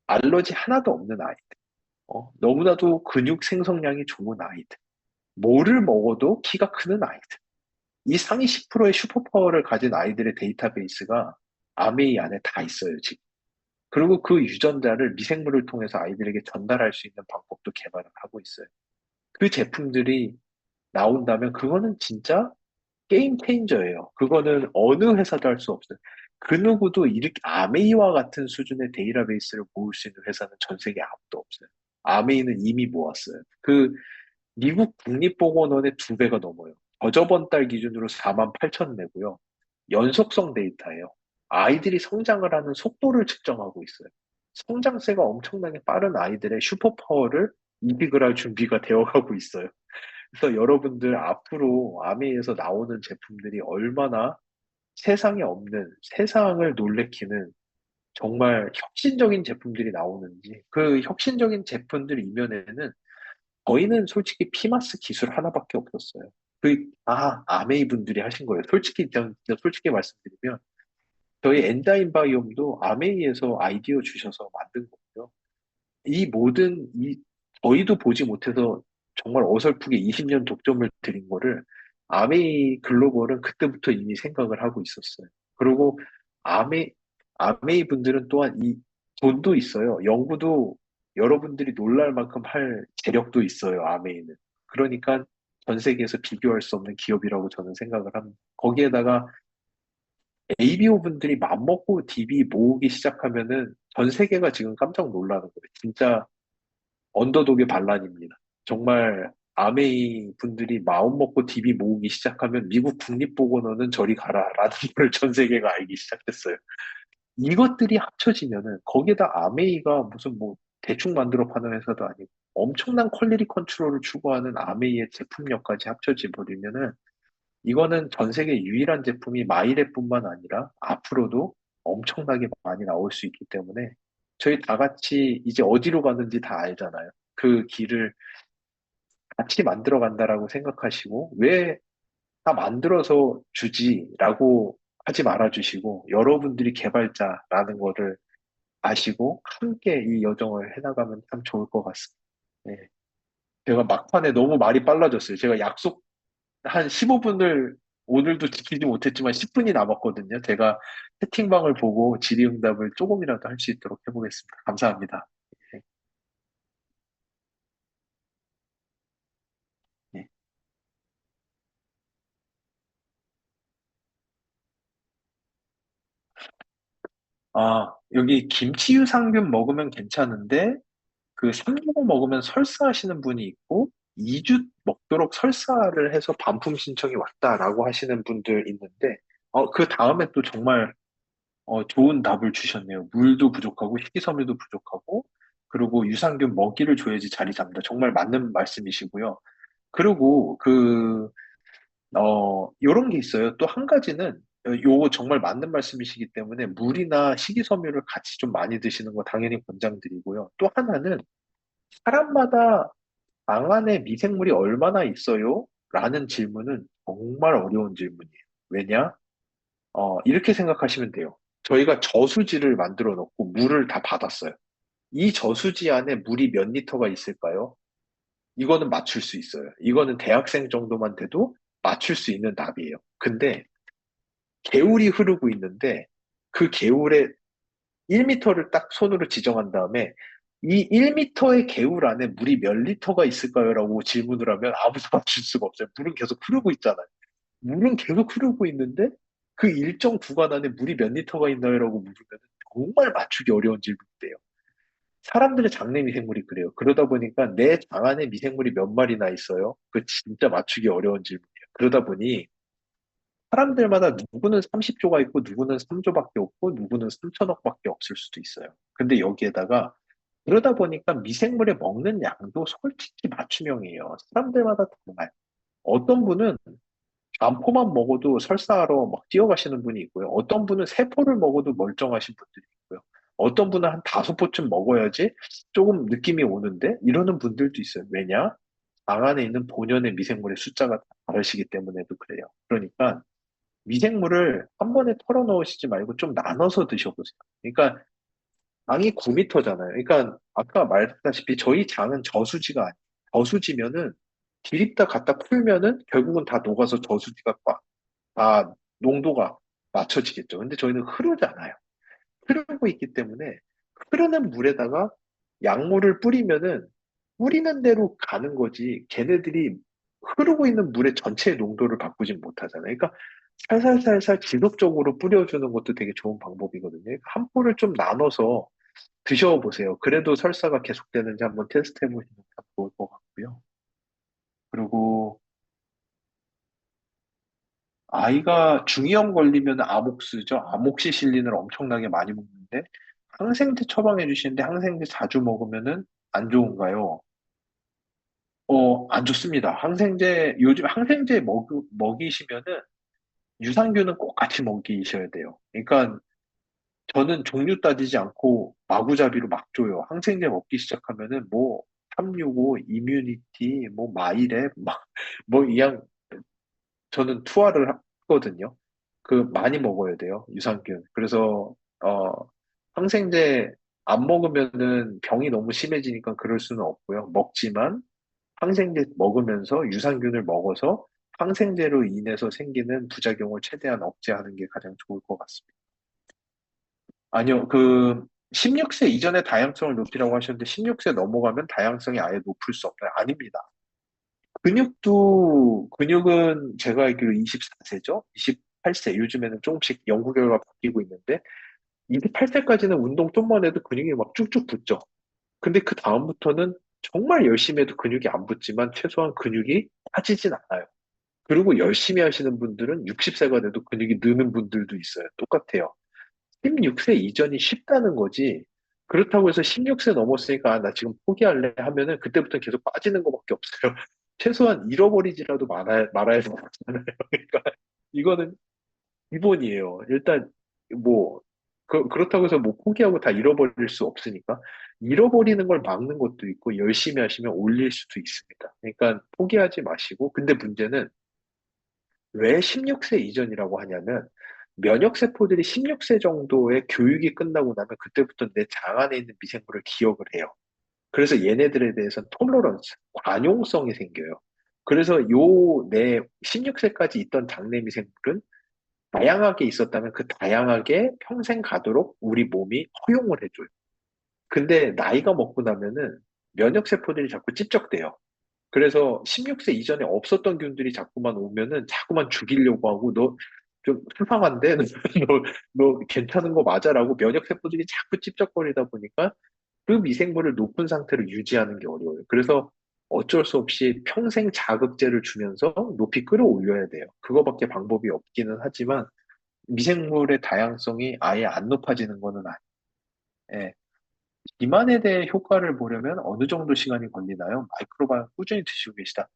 알러지 하나도 없는 아이들, 너무나도 근육 생성량이 좋은 아이들, 뭐를 먹어도 키가 크는 아이들. 이 상위 10%의 슈퍼파워를 가진 아이들의 데이터베이스가 아메이 안에 다 있어요, 지금. 그리고 그 유전자를 미생물을 통해서 아이들에게 전달할 수 있는 방법도 개발을 하고 있어요. 그 제품들이 나온다면 그거는 진짜 게임 체인저예요. 그거는 어느 회사도 할 수 없어요. 그 누구도 이렇게 아메이와 같은 수준의 데이터베이스를 모을 수 있는 회사는 전 세계 아무도 없어요. 아메이는 이미 모았어요. 미국 국립보건원의 2배가 넘어요. 저번 달 기준으로 4만 8천 내고요. 연속성 데이터예요. 아이들이 성장을 하는 속도를 측정하고 있어요. 성장세가 엄청나게 빠른 아이들의 슈퍼파워를 이빅을 할 준비가 되어가고 있어요. 그래서 여러분들 앞으로 아메이에서 나오는 제품들이 얼마나 세상에 없는, 세상을 놀래키는 정말 혁신적인 제품들이 나오는지, 그 혁신적인 제품들 이면에는 저희는 솔직히 피마스 기술 하나밖에 없었어요. 아메이 분들이 하신 거예요. 솔직히, 진짜 솔직히 말씀드리면, 저희 엔자임 바이옴도 아메이에서 아이디어 주셔서 만든 거고요. 저희도 보지 못해서 정말 어설프게 20년 독점을 드린 거를 아메이 글로벌은 그때부터 이미 생각을 하고 있었어요. 그리고 아메, 아메이 분들은 또한 이 돈도 있어요. 연구도 여러분들이 놀랄 만큼 할 재력도 있어요, 아메이는. 그러니까 전 세계에서 비교할 수 없는 기업이라고 저는 생각을 합니다. 거기에다가 ABO 분들이 맘먹고 DB 모으기 시작하면은 전 세계가 지금 깜짝 놀라는 거예요. 진짜 언더독의 반란입니다. 정말 아메이 분들이 마음 먹고 DB 모으기 시작하면 미국 국립보건원은 저리 가라라는 걸 전 세계가 알기 시작했어요. 이것들이 합쳐지면은 거기에다 아메이가 무슨 뭐 대충 만들어 파는 회사도 아니고 엄청난 퀄리티 컨트롤을 추구하는 아메이의 제품력까지 합쳐져 버리면은 이거는 전 세계 유일한 제품이 마이랩뿐만 아니라 앞으로도 엄청나게 많이 나올 수 있기 때문에 저희 다 같이 이제 어디로 가는지 다 알잖아요. 그 길을 같이 만들어 간다라고 생각하시고 왜 다 만들어서 주지라고 하지 말아 주시고 여러분들이 개발자라는 거를 아시고 함께 이 여정을 해나가면 참 좋을 것 같습니다. 네. 제가 막판에 너무 말이 빨라졌어요. 제가 약속 한 15분을 오늘도 지키지 못했지만 10분이 남았거든요. 제가 채팅방을 보고 질의응답을 조금이라도 할 수 있도록 해보겠습니다. 감사합니다. 네. 네. 아, 여기 김치 유산균 먹으면 괜찮은데 그 3주 먹으면 설사하시는 분이 있고 2주 먹도록 설사를 해서 반품 신청이 왔다라고 하시는 분들 있는데 그 다음에 또 정말 좋은 답을 주셨네요. 물도 부족하고 식이섬유도 부족하고 그리고 유산균 먹이를 줘야지 자리 잡는다. 정말 맞는 말씀이시고요. 그리고 요런 게 있어요. 또 한 가지는 요거 정말 맞는 말씀이시기 때문에 물이나 식이섬유를 같이 좀 많이 드시는 거 당연히 권장드리고요. 또 하나는 사람마다 방 안에 미생물이 얼마나 있어요? 라는 질문은 정말 어려운 질문이에요. 왜냐? 이렇게 생각하시면 돼요. 저희가 저수지를 만들어 놓고 물을 다 받았어요. 이 저수지 안에 물이 몇 리터가 있을까요? 이거는 맞출 수 있어요. 이거는 대학생 정도만 돼도 맞출 수 있는 답이에요. 근데 개울이 흐르고 있는데 그 개울에 1미터를 딱 손으로 지정한 다음에 이 1미터의 개울 안에 물이 몇 리터가 있을까요? 라고 질문을 하면 아무도 맞출 수가 없어요. 물은 계속 흐르고 있잖아요. 물은 계속 흐르고 있는데 그 일정 구간 안에 물이 몇 리터가 있나요? 라고 물으면 정말 맞추기 어려운 질문인데요. 사람들의 장내 미생물이 그래요. 그러다 보니까 내 장 안에 미생물이 몇 마리나 있어요? 그 진짜 맞추기 어려운 질문이에요. 그러다 보니 사람들마다 누구는 30조가 있고 누구는 3조밖에 없고 누구는 3천억밖에 없을 수도 있어요. 근데 여기에다가 그러다 보니까 미생물의 먹는 양도 솔직히 맞춤형이에요. 사람들마다 달라요. 어떤 분은 암포만 먹어도 설사하러 막 뛰어가시는 분이 있고요. 어떤 분은 세포를 먹어도 멀쩡하신 분들이 있고요. 어떤 분은 한 5포쯤 먹어야지 조금 느낌이 오는데 이러는 분들도 있어요. 왜냐? 방 안에 있는 본연의 미생물의 숫자가 다르시기 때문에도 그래요. 그러니까 미생물을 한 번에 털어 넣으시지 말고 좀 나눠서 드셔보세요. 그러니까 장이 9m잖아요. 그러니까 아까 말했다시피 저희 장은 저수지가 아니에요. 저수지면은 디립다 갖다 풀면은 결국은 다 녹아서 저수지가 다 농도가 맞춰지겠죠. 근데 저희는 흐르잖아요. 흐르고 있기 때문에 흐르는 물에다가 약물을 뿌리면은 뿌리는 대로 가는 거지 걔네들이 흐르고 있는 물의 전체 농도를 바꾸진 못하잖아요. 그러니까 살살살살 지속적으로 뿌려주는 것도 되게 좋은 방법이거든요. 그러니까 한 포를 좀 나눠서 드셔보세요. 그래도 설사가 계속되는지 한번 테스트 해보시면 참 좋을 것 같고요. 그리고 아이가 중이염 걸리면 아목스죠. 아목시실린을 엄청나게 많이 먹는데 항생제 처방해 주시는데 항생제 자주 먹으면은 안 좋은가요? 안 좋습니다. 요즘 항생제 먹이시면은 유산균은 꼭 같이 먹이셔야 돼요. 그러니까 저는 종류 따지지 않고 마구잡이로 막 줘요. 항생제 먹기 시작하면은 뭐 365, 이뮤니티, 뭐 마이랩, 막 뭐 이양 저는 투하를 하거든요. 많이 먹어야 돼요, 유산균. 그래서, 항생제 안 먹으면은 병이 너무 심해지니까 그럴 수는 없고요. 먹지만, 항생제 먹으면서 유산균을 먹어서 항생제로 인해서 생기는 부작용을 최대한 억제하는 게 가장 좋을 것 같습니다. 아니요, 16세 이전에 다양성을 높이라고 하셨는데, 16세 넘어가면 다양성이 아예 높을 수 없나요? 아닙니다. 근육은 제가 알기로 24세죠? 28세, 요즘에는 조금씩 연구 결과 바뀌고 있는데, 28세까지는 운동 좀만 해도 근육이 막 쭉쭉 붙죠. 근데 그 다음부터는 정말 열심히 해도 근육이 안 붙지만 최소한 근육이 빠지진 않아요. 그리고 열심히 하시는 분들은 60세가 돼도 근육이 느는 분들도 있어요. 똑같아요. 16세 이전이 쉽다는 거지. 그렇다고 해서 16세 넘었으니까 아, 나 지금 포기할래 하면은 그때부터 계속 빠지는 것밖에 없어요. 최소한 잃어버리지라도 말아야 되잖아요. 그러니까 이거는 기본이에요. 일단 뭐 그렇다고 해서 뭐 포기하고 다 잃어버릴 수 없으니까 잃어버리는 걸 막는 것도 있고 열심히 하시면 올릴 수도 있습니다. 그러니까 포기하지 마시고 근데 문제는 왜 16세 이전이라고 하냐면 면역세포들이 16세 정도의 교육이 끝나고 나면 그때부터 내 장 안에 있는 미생물을 기억을 해요. 그래서 얘네들에 대해서는 톨러런스, 관용성이 생겨요. 그래서 요 내 16세까지 있던 장내 미생물은 다양하게 있었다면 그 다양하게 평생 가도록 우리 몸이 허용을 해줘요. 근데 나이가 먹고 나면은 면역세포들이 자꾸 찝적대요. 그래서 16세 이전에 없었던 균들이 자꾸만 오면은 자꾸만 죽이려고 하고 너 좀 수상한데? 너 괜찮은 거 맞아라고 면역세포들이 자꾸 찝적거리다 보니까 그 미생물을 높은 상태로 유지하는 게 어려워요. 그래서 어쩔 수 없이 평생 자극제를 주면서 높이 끌어올려야 돼요. 그거밖에 방법이 없기는 하지만 미생물의 다양성이 아예 안 높아지는 거는 아니에요. 예. 비만에 대해 효과를 보려면 어느 정도 시간이 걸리나요? 마이크로바이옴 꾸준히 드시고 계시다.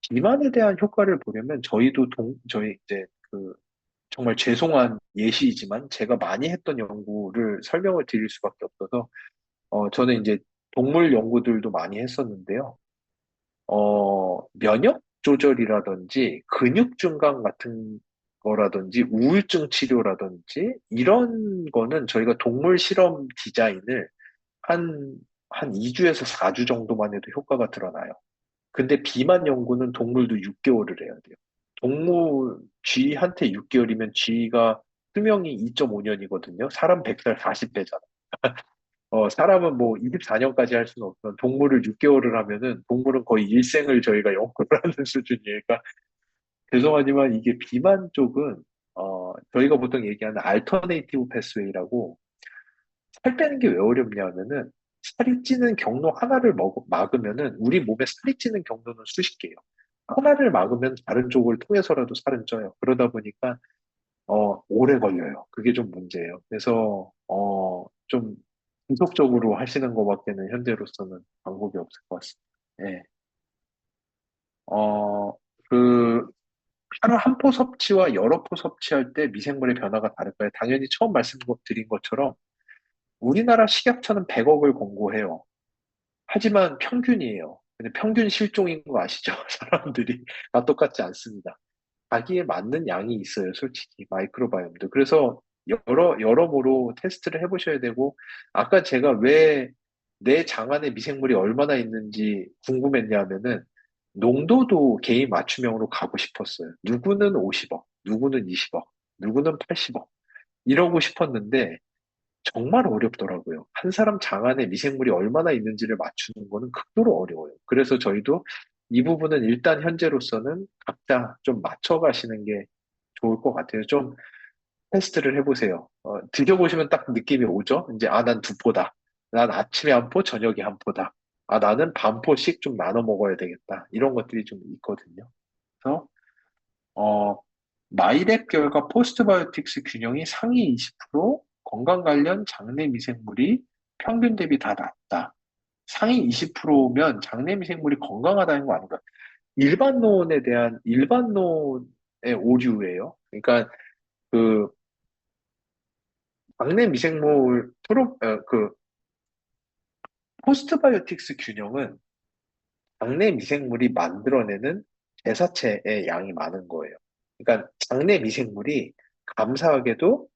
비만에 대한 효과를 보려면 저희 이제 그 정말 죄송한 예시이지만 제가 많이 했던 연구를 설명을 드릴 수밖에 없어서 저는 이제 동물 연구들도 많이 했었는데요. 면역 조절이라든지 근육 증강 같은 거라든지 우울증 치료라든지 이런 거는 저희가 동물 실험 디자인을 한, 한 2주에서 4주 정도만 해도 효과가 드러나요. 근데 비만 연구는 동물도 6개월을 해야 돼요. 쥐한테 6개월이면 쥐가 수명이 2.5년이거든요. 사람 100살 40배잖아. 사람은 뭐 24년까지 할 수는 없지만 동물을 6개월을 하면은 동물은 거의 일생을 저희가 연구를 하는 수준이에요. 그러니까 죄송하지만 이게 비만 쪽은 저희가 보통 얘기하는 알터네이티브 패스웨이라고 살 빼는 게 왜 어렵냐면은 살이 찌는 경로 하나를 막으면은 우리 몸에 살이 찌는 경로는 수십 개예요. 하나를 막으면 다른 쪽을 통해서라도 살은 쪄요. 그러다 보니까 오래 걸려요. 그게 좀 문제예요. 그래서 좀 지속적으로 하시는 것밖에는 현재로서는 방법이 없을 것 같습니다. 예. 어, 그 하루 한 포 섭취와 여러 포 섭취할 때 미생물의 변화가 다를까요? 당연히 처음 말씀드린 것처럼 우리나라 식약처는 100억을 권고해요. 하지만 평균이에요. 근데 평균 실종인 거 아시죠? 사람들이 다 똑같지 않습니다. 자기에 맞는 양이 있어요, 솔직히 마이크로바이옴도. 그래서 여러모로 테스트를 해보셔야 되고, 아까 제가 왜 내 장 안에 미생물이 얼마나 있는지 궁금했냐면은 농도도 개인 맞춤형으로 가고 싶었어요. 누구는 50억, 누구는 20억, 누구는 80억 이러고 싶었는데 정말 어렵더라고요. 한 사람 장 안에 미생물이 얼마나 있는지를 맞추는 거는 극도로 어려워요. 그래서 저희도 이 부분은 일단 현재로서는 각자 좀 맞춰가시는 게 좋을 것 같아요. 좀 테스트를 해보세요. 드셔보시면 딱 느낌이 오죠? 이제, 아, 난 두 포다. 난 아침에 한 포, 저녁에 한 포다. 아, 나는 반 포씩 좀 나눠 먹어야 되겠다. 이런 것들이 좀 있거든요. 그래서, 어, 마이랩 결과 포스트바이오틱스 균형이 상위 20%, 건강 관련 장내 미생물이 평균 대비 다 낮다. 상위 20%면 장내 미생물이 건강하다는 거 아닌가? 일반론에 대한 일반론의 오류예요. 그러니까 그 장내 미생물 포스트바이오틱스 균형은 장내 미생물이 만들어내는 개사체의 양이 많은 거예요. 그러니까 장내 미생물이 감사하게도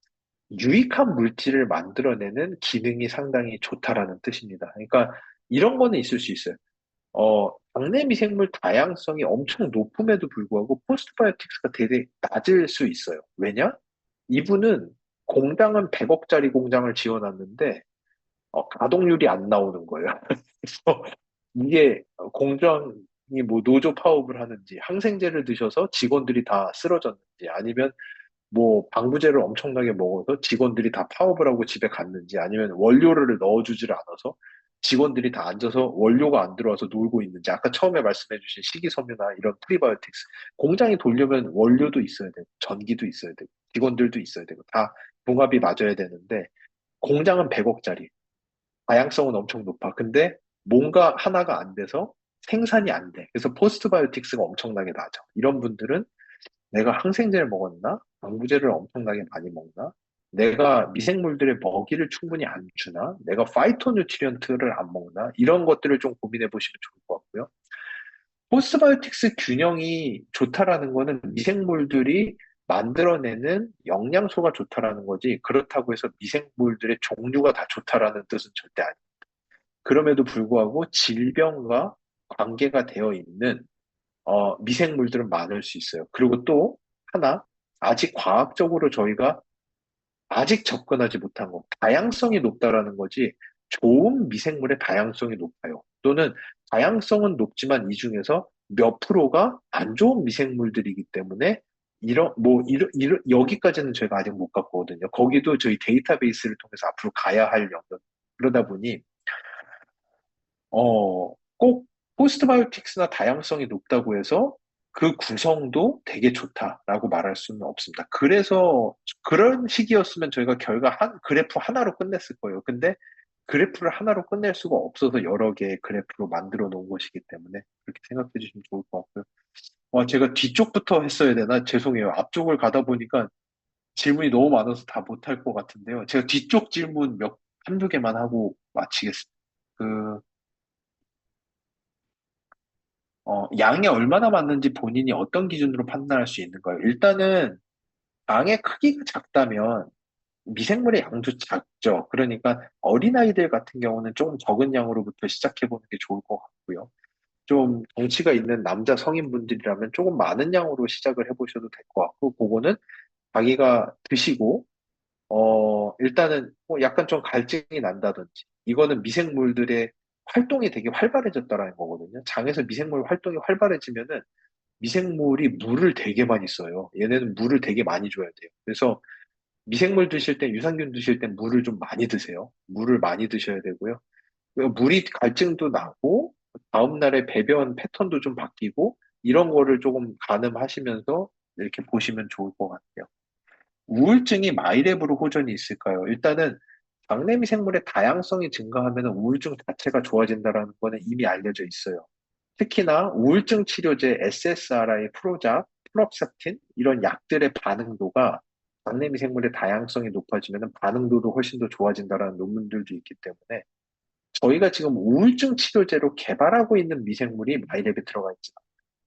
유익한 물질을 만들어내는 기능이 상당히 좋다라는 뜻입니다. 그러니까 이런 거는 있을 수 있어요. 장내 미생물 다양성이 엄청 높음에도 불구하고 포스트바이오틱스가 되게 낮을 수 있어요. 왜냐? 이분은 공장은 100억짜리 공장을 지어놨는데 가동률이 안 나오는 거예요. 그래서 이게 공장이 뭐 노조 파업을 하는지 항생제를 드셔서 직원들이 다 쓰러졌는지 아니면 뭐 방부제를 엄청나게 먹어서 직원들이 다 파업을 하고 집에 갔는지 아니면 원료를 넣어주지를 않아서 직원들이 다 앉아서 원료가 안 들어와서 놀고 있는지, 아까 처음에 말씀해주신 식이섬유나 이런 프리바이오틱스, 공장이 돌려면 원료도 있어야 되고, 전기도 있어야 되고, 직원들도 있어야 되고, 다 궁합이 맞아야 되는데, 공장은 100억짜리, 다양성은 엄청 높아. 근데 뭔가 하나가 안 돼서 생산이 안 돼. 그래서 포스트바이오틱스가 엄청나게 낮아. 이런 분들은 내가 항생제를 먹었나? 방부제를 엄청나게 많이 먹나? 내가 미생물들의 먹이를 충분히 안 주나? 내가 파이토뉴트리언트를 안 먹나? 이런 것들을 좀 고민해 보시면 좋을 것 같고요. 포스트바이오틱스 균형이 좋다라는 거는 미생물들이 만들어내는 영양소가 좋다라는 거지, 그렇다고 해서 미생물들의 종류가 다 좋다라는 뜻은 절대 아니에요. 그럼에도 불구하고 질병과 관계가 되어 있는 미생물들은 많을 수 있어요. 그리고 또 하나, 아직 과학적으로 저희가 아직 접근하지 못한 거, 다양성이 높다라는 거지, 좋은 미생물의 다양성이 높아요. 또는 다양성은 높지만 이 중에서 몇 프로가 안 좋은 미생물들이기 때문에 여기까지는 저희가 아직 못 갔거든요. 거기도 저희 데이터베이스를 통해서 앞으로 가야 할 영역. 그러다 보니 꼭 포스트바이오틱스나 다양성이 높다고 해서 그 구성도 되게 좋다라고 말할 수는 없습니다. 그래서 그런 식이었으면 저희가 결과 한 그래프 하나로 끝냈을 거예요. 근데 그래프를 하나로 끝낼 수가 없어서 여러 개의 그래프로 만들어 놓은 것이기 때문에 그렇게 생각해 주시면 좋을 것 같고요. 제가 뒤쪽부터 했어야 되나? 죄송해요. 앞쪽을 가다 보니까 질문이 너무 많아서 다 못할 것 같은데요. 제가 뒤쪽 질문 한두 개만 하고 마치겠습니다. 그, 양이 얼마나 맞는지 본인이 어떤 기준으로 판단할 수 있는가요? 일단은 양의 크기가 작다면 미생물의 양도 작죠. 그러니까 어린아이들 같은 경우는 조금 적은 양으로부터 시작해보는 게 좋을 것 같고요. 좀 덩치가 있는 남자 성인분들이라면 조금 많은 양으로 시작을 해보셔도 될 것 같고, 그거는 자기가 드시고, 일단은 뭐 약간 좀 갈증이 난다든지, 이거는 미생물들의 활동이 되게 활발해졌다라는 거거든요. 장에서 미생물 활동이 활발해지면은 미생물이 물을 되게 많이 써요. 얘네는 물을 되게 많이 줘야 돼요. 그래서 미생물 드실 때, 유산균 드실 때 물을 좀 많이 드세요. 물을 많이 드셔야 되고요. 물이 갈증도 나고, 다음날에 배변 패턴도 좀 바뀌고, 이런 거를 조금 가늠하시면서 이렇게 보시면 좋을 것 같아요. 우울증이 마이랩으로 호전이 있을까요? 일단은 장내 미생물의 다양성이 증가하면 우울증 자체가 좋아진다는 거는 이미 알려져 있어요. 특히나 우울증 치료제 SSRI, 프로작, 프롭사틴 이런 약들의 반응도가 장내 미생물의 다양성이 높아지면 반응도도 훨씬 더 좋아진다는 논문들도 있기 때문에 저희가 지금 우울증 치료제로 개발하고 있는 미생물이 마이랩에 들어가 있지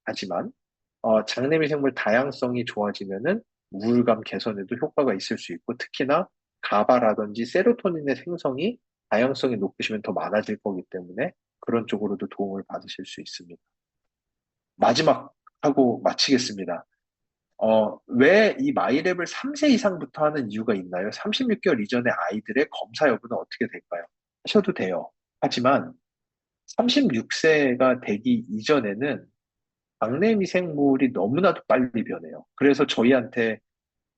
하지만 장내 미생물 다양성이 좋아지면은 우울감 개선에도 효과가 있을 수 있고, 특히나 가바라든지 세로토닌의 생성이 다양성이 높으시면 더 많아질 거기 때문에 그런 쪽으로도 도움을 받으실 수 있습니다. 마지막 하고 마치겠습니다. 왜 이 마이랩을 3세 이상부터 하는 이유가 있나요? 36개월 이전의 아이들의 검사 여부는 어떻게 될까요? 하셔도 돼요. 하지만 36세가 되기 이전에는 장내 미생물이 너무나도 빨리 변해요. 그래서 저희한테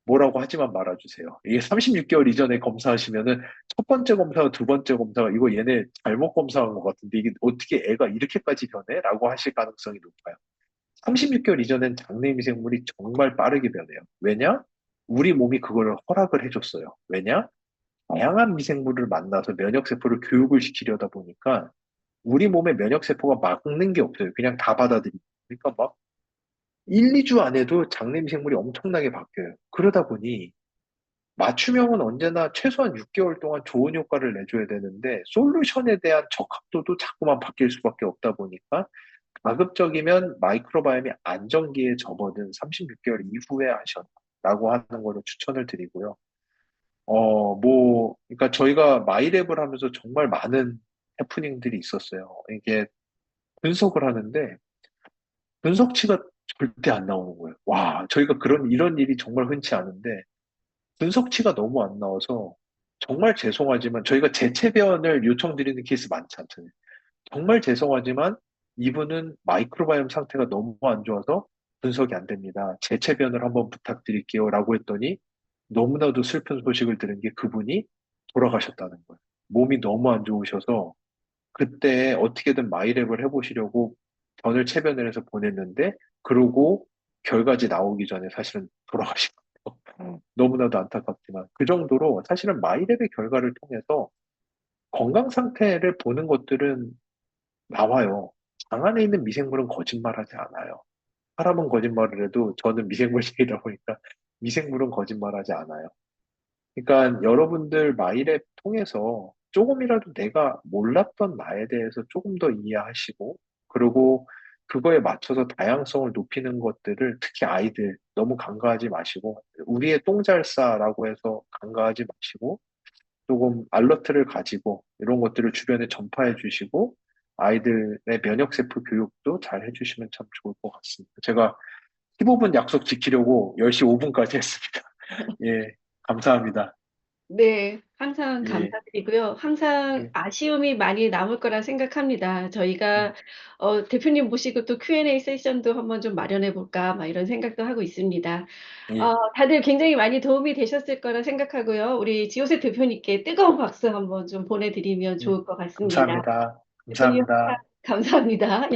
뭐라고 하지만 말아주세요. 이게 36개월 이전에 검사하시면은 첫 번째 검사와 두 번째 검사가 이거 얘네 잘못 검사한 것 같은데 이게 어떻게 애가 이렇게까지 변해? 라고 하실 가능성이 높아요. 36개월 이전엔 장내 미생물이 정말 빠르게 변해요. 왜냐? 우리 몸이 그걸 허락을 해줬어요. 왜냐? 다양한 미생물을 만나서 면역세포를 교육을 시키려다 보니까 우리 몸의 면역세포가 막는 게 없어요. 그냥 다 받아들이고. 그러니까 막 1, 2주 안에도 장내 미생물이 엄청나게 바뀌어요. 그러다 보니 맞춤형은 언제나 최소한 6개월 동안 좋은 효과를 내줘야 되는데 솔루션에 대한 적합도도 자꾸만 바뀔 수밖에 없다 보니까 가급적이면 마이크로바이옴이 안정기에 접어든 36개월 이후에 하셔라고 하는 거를 추천을 드리고요. 그러니까 저희가 마이랩을 하면서 정말 많은 해프닝들이 있었어요. 이게 분석을 하는데 분석치가 절대 안 나오는 거예요. 와, 저희가 이런 일이 정말 흔치 않은데 분석치가 너무 안 나와서 정말 죄송하지만 저희가 재체변을 요청드리는 케이스 많지 않잖아요. 정말 죄송하지만 이분은 마이크로바이옴 상태가 너무 안 좋아서 분석이 안 됩니다. 재체변을 한번 부탁드릴게요. 라고 했더니 너무나도 슬픈 소식을 들은 게 그분이 돌아가셨다는 거예요. 몸이 너무 안 좋으셔서 그때 어떻게든 마이랩을 해보시려고 변을 체변을 해서 보냈는데, 그러고 결과지 나오기 전에 사실은 돌아가신 거예요. 너무나도 안타깝지만. 그 정도로 사실은 마이랩의 결과를 통해서 건강 상태를 보는 것들은 나와요. 장 안에 있는 미생물은 거짓말하지 않아요. 사람은 거짓말을 해도 저는 미생물이다 보니까 미생물은 거짓말하지 않아요. 그러니까 여러분들 마이랩 통해서 조금이라도 내가 몰랐던 나에 대해서 조금 더 이해하시고, 그리고 그거에 맞춰서 다양성을 높이는 것들을, 특히 아이들 너무 간과하지 마시고, 우리의 똥잘싸라고 해서 간과하지 마시고, 조금 알러트를 가지고 이런 것들을 주변에 전파해 주시고, 아이들의 면역세포 교육도 잘 해주시면 참 좋을 것 같습니다. 제가 15분 약속 지키려고 10시 5분까지 했습니다. 예, 감사합니다. 네. 항상 예, 감사드리고요. 항상 예, 아쉬움이 많이 남을 거라 생각합니다. 예, 저희가 대표님 모시고 또 Q&A 세션도 한번 좀 마련해 볼까 막 이런 생각도 하고 있습니다. 예, 다들 굉장히 많이 도움이 되셨을 거라 생각하고요. 우리 지호세 대표님께 뜨거운 박수 한번 좀 보내 드리면 예. 좋을 것 같습니다. 감사합니다. 대표님 항상 감사합니다. 감사합니다.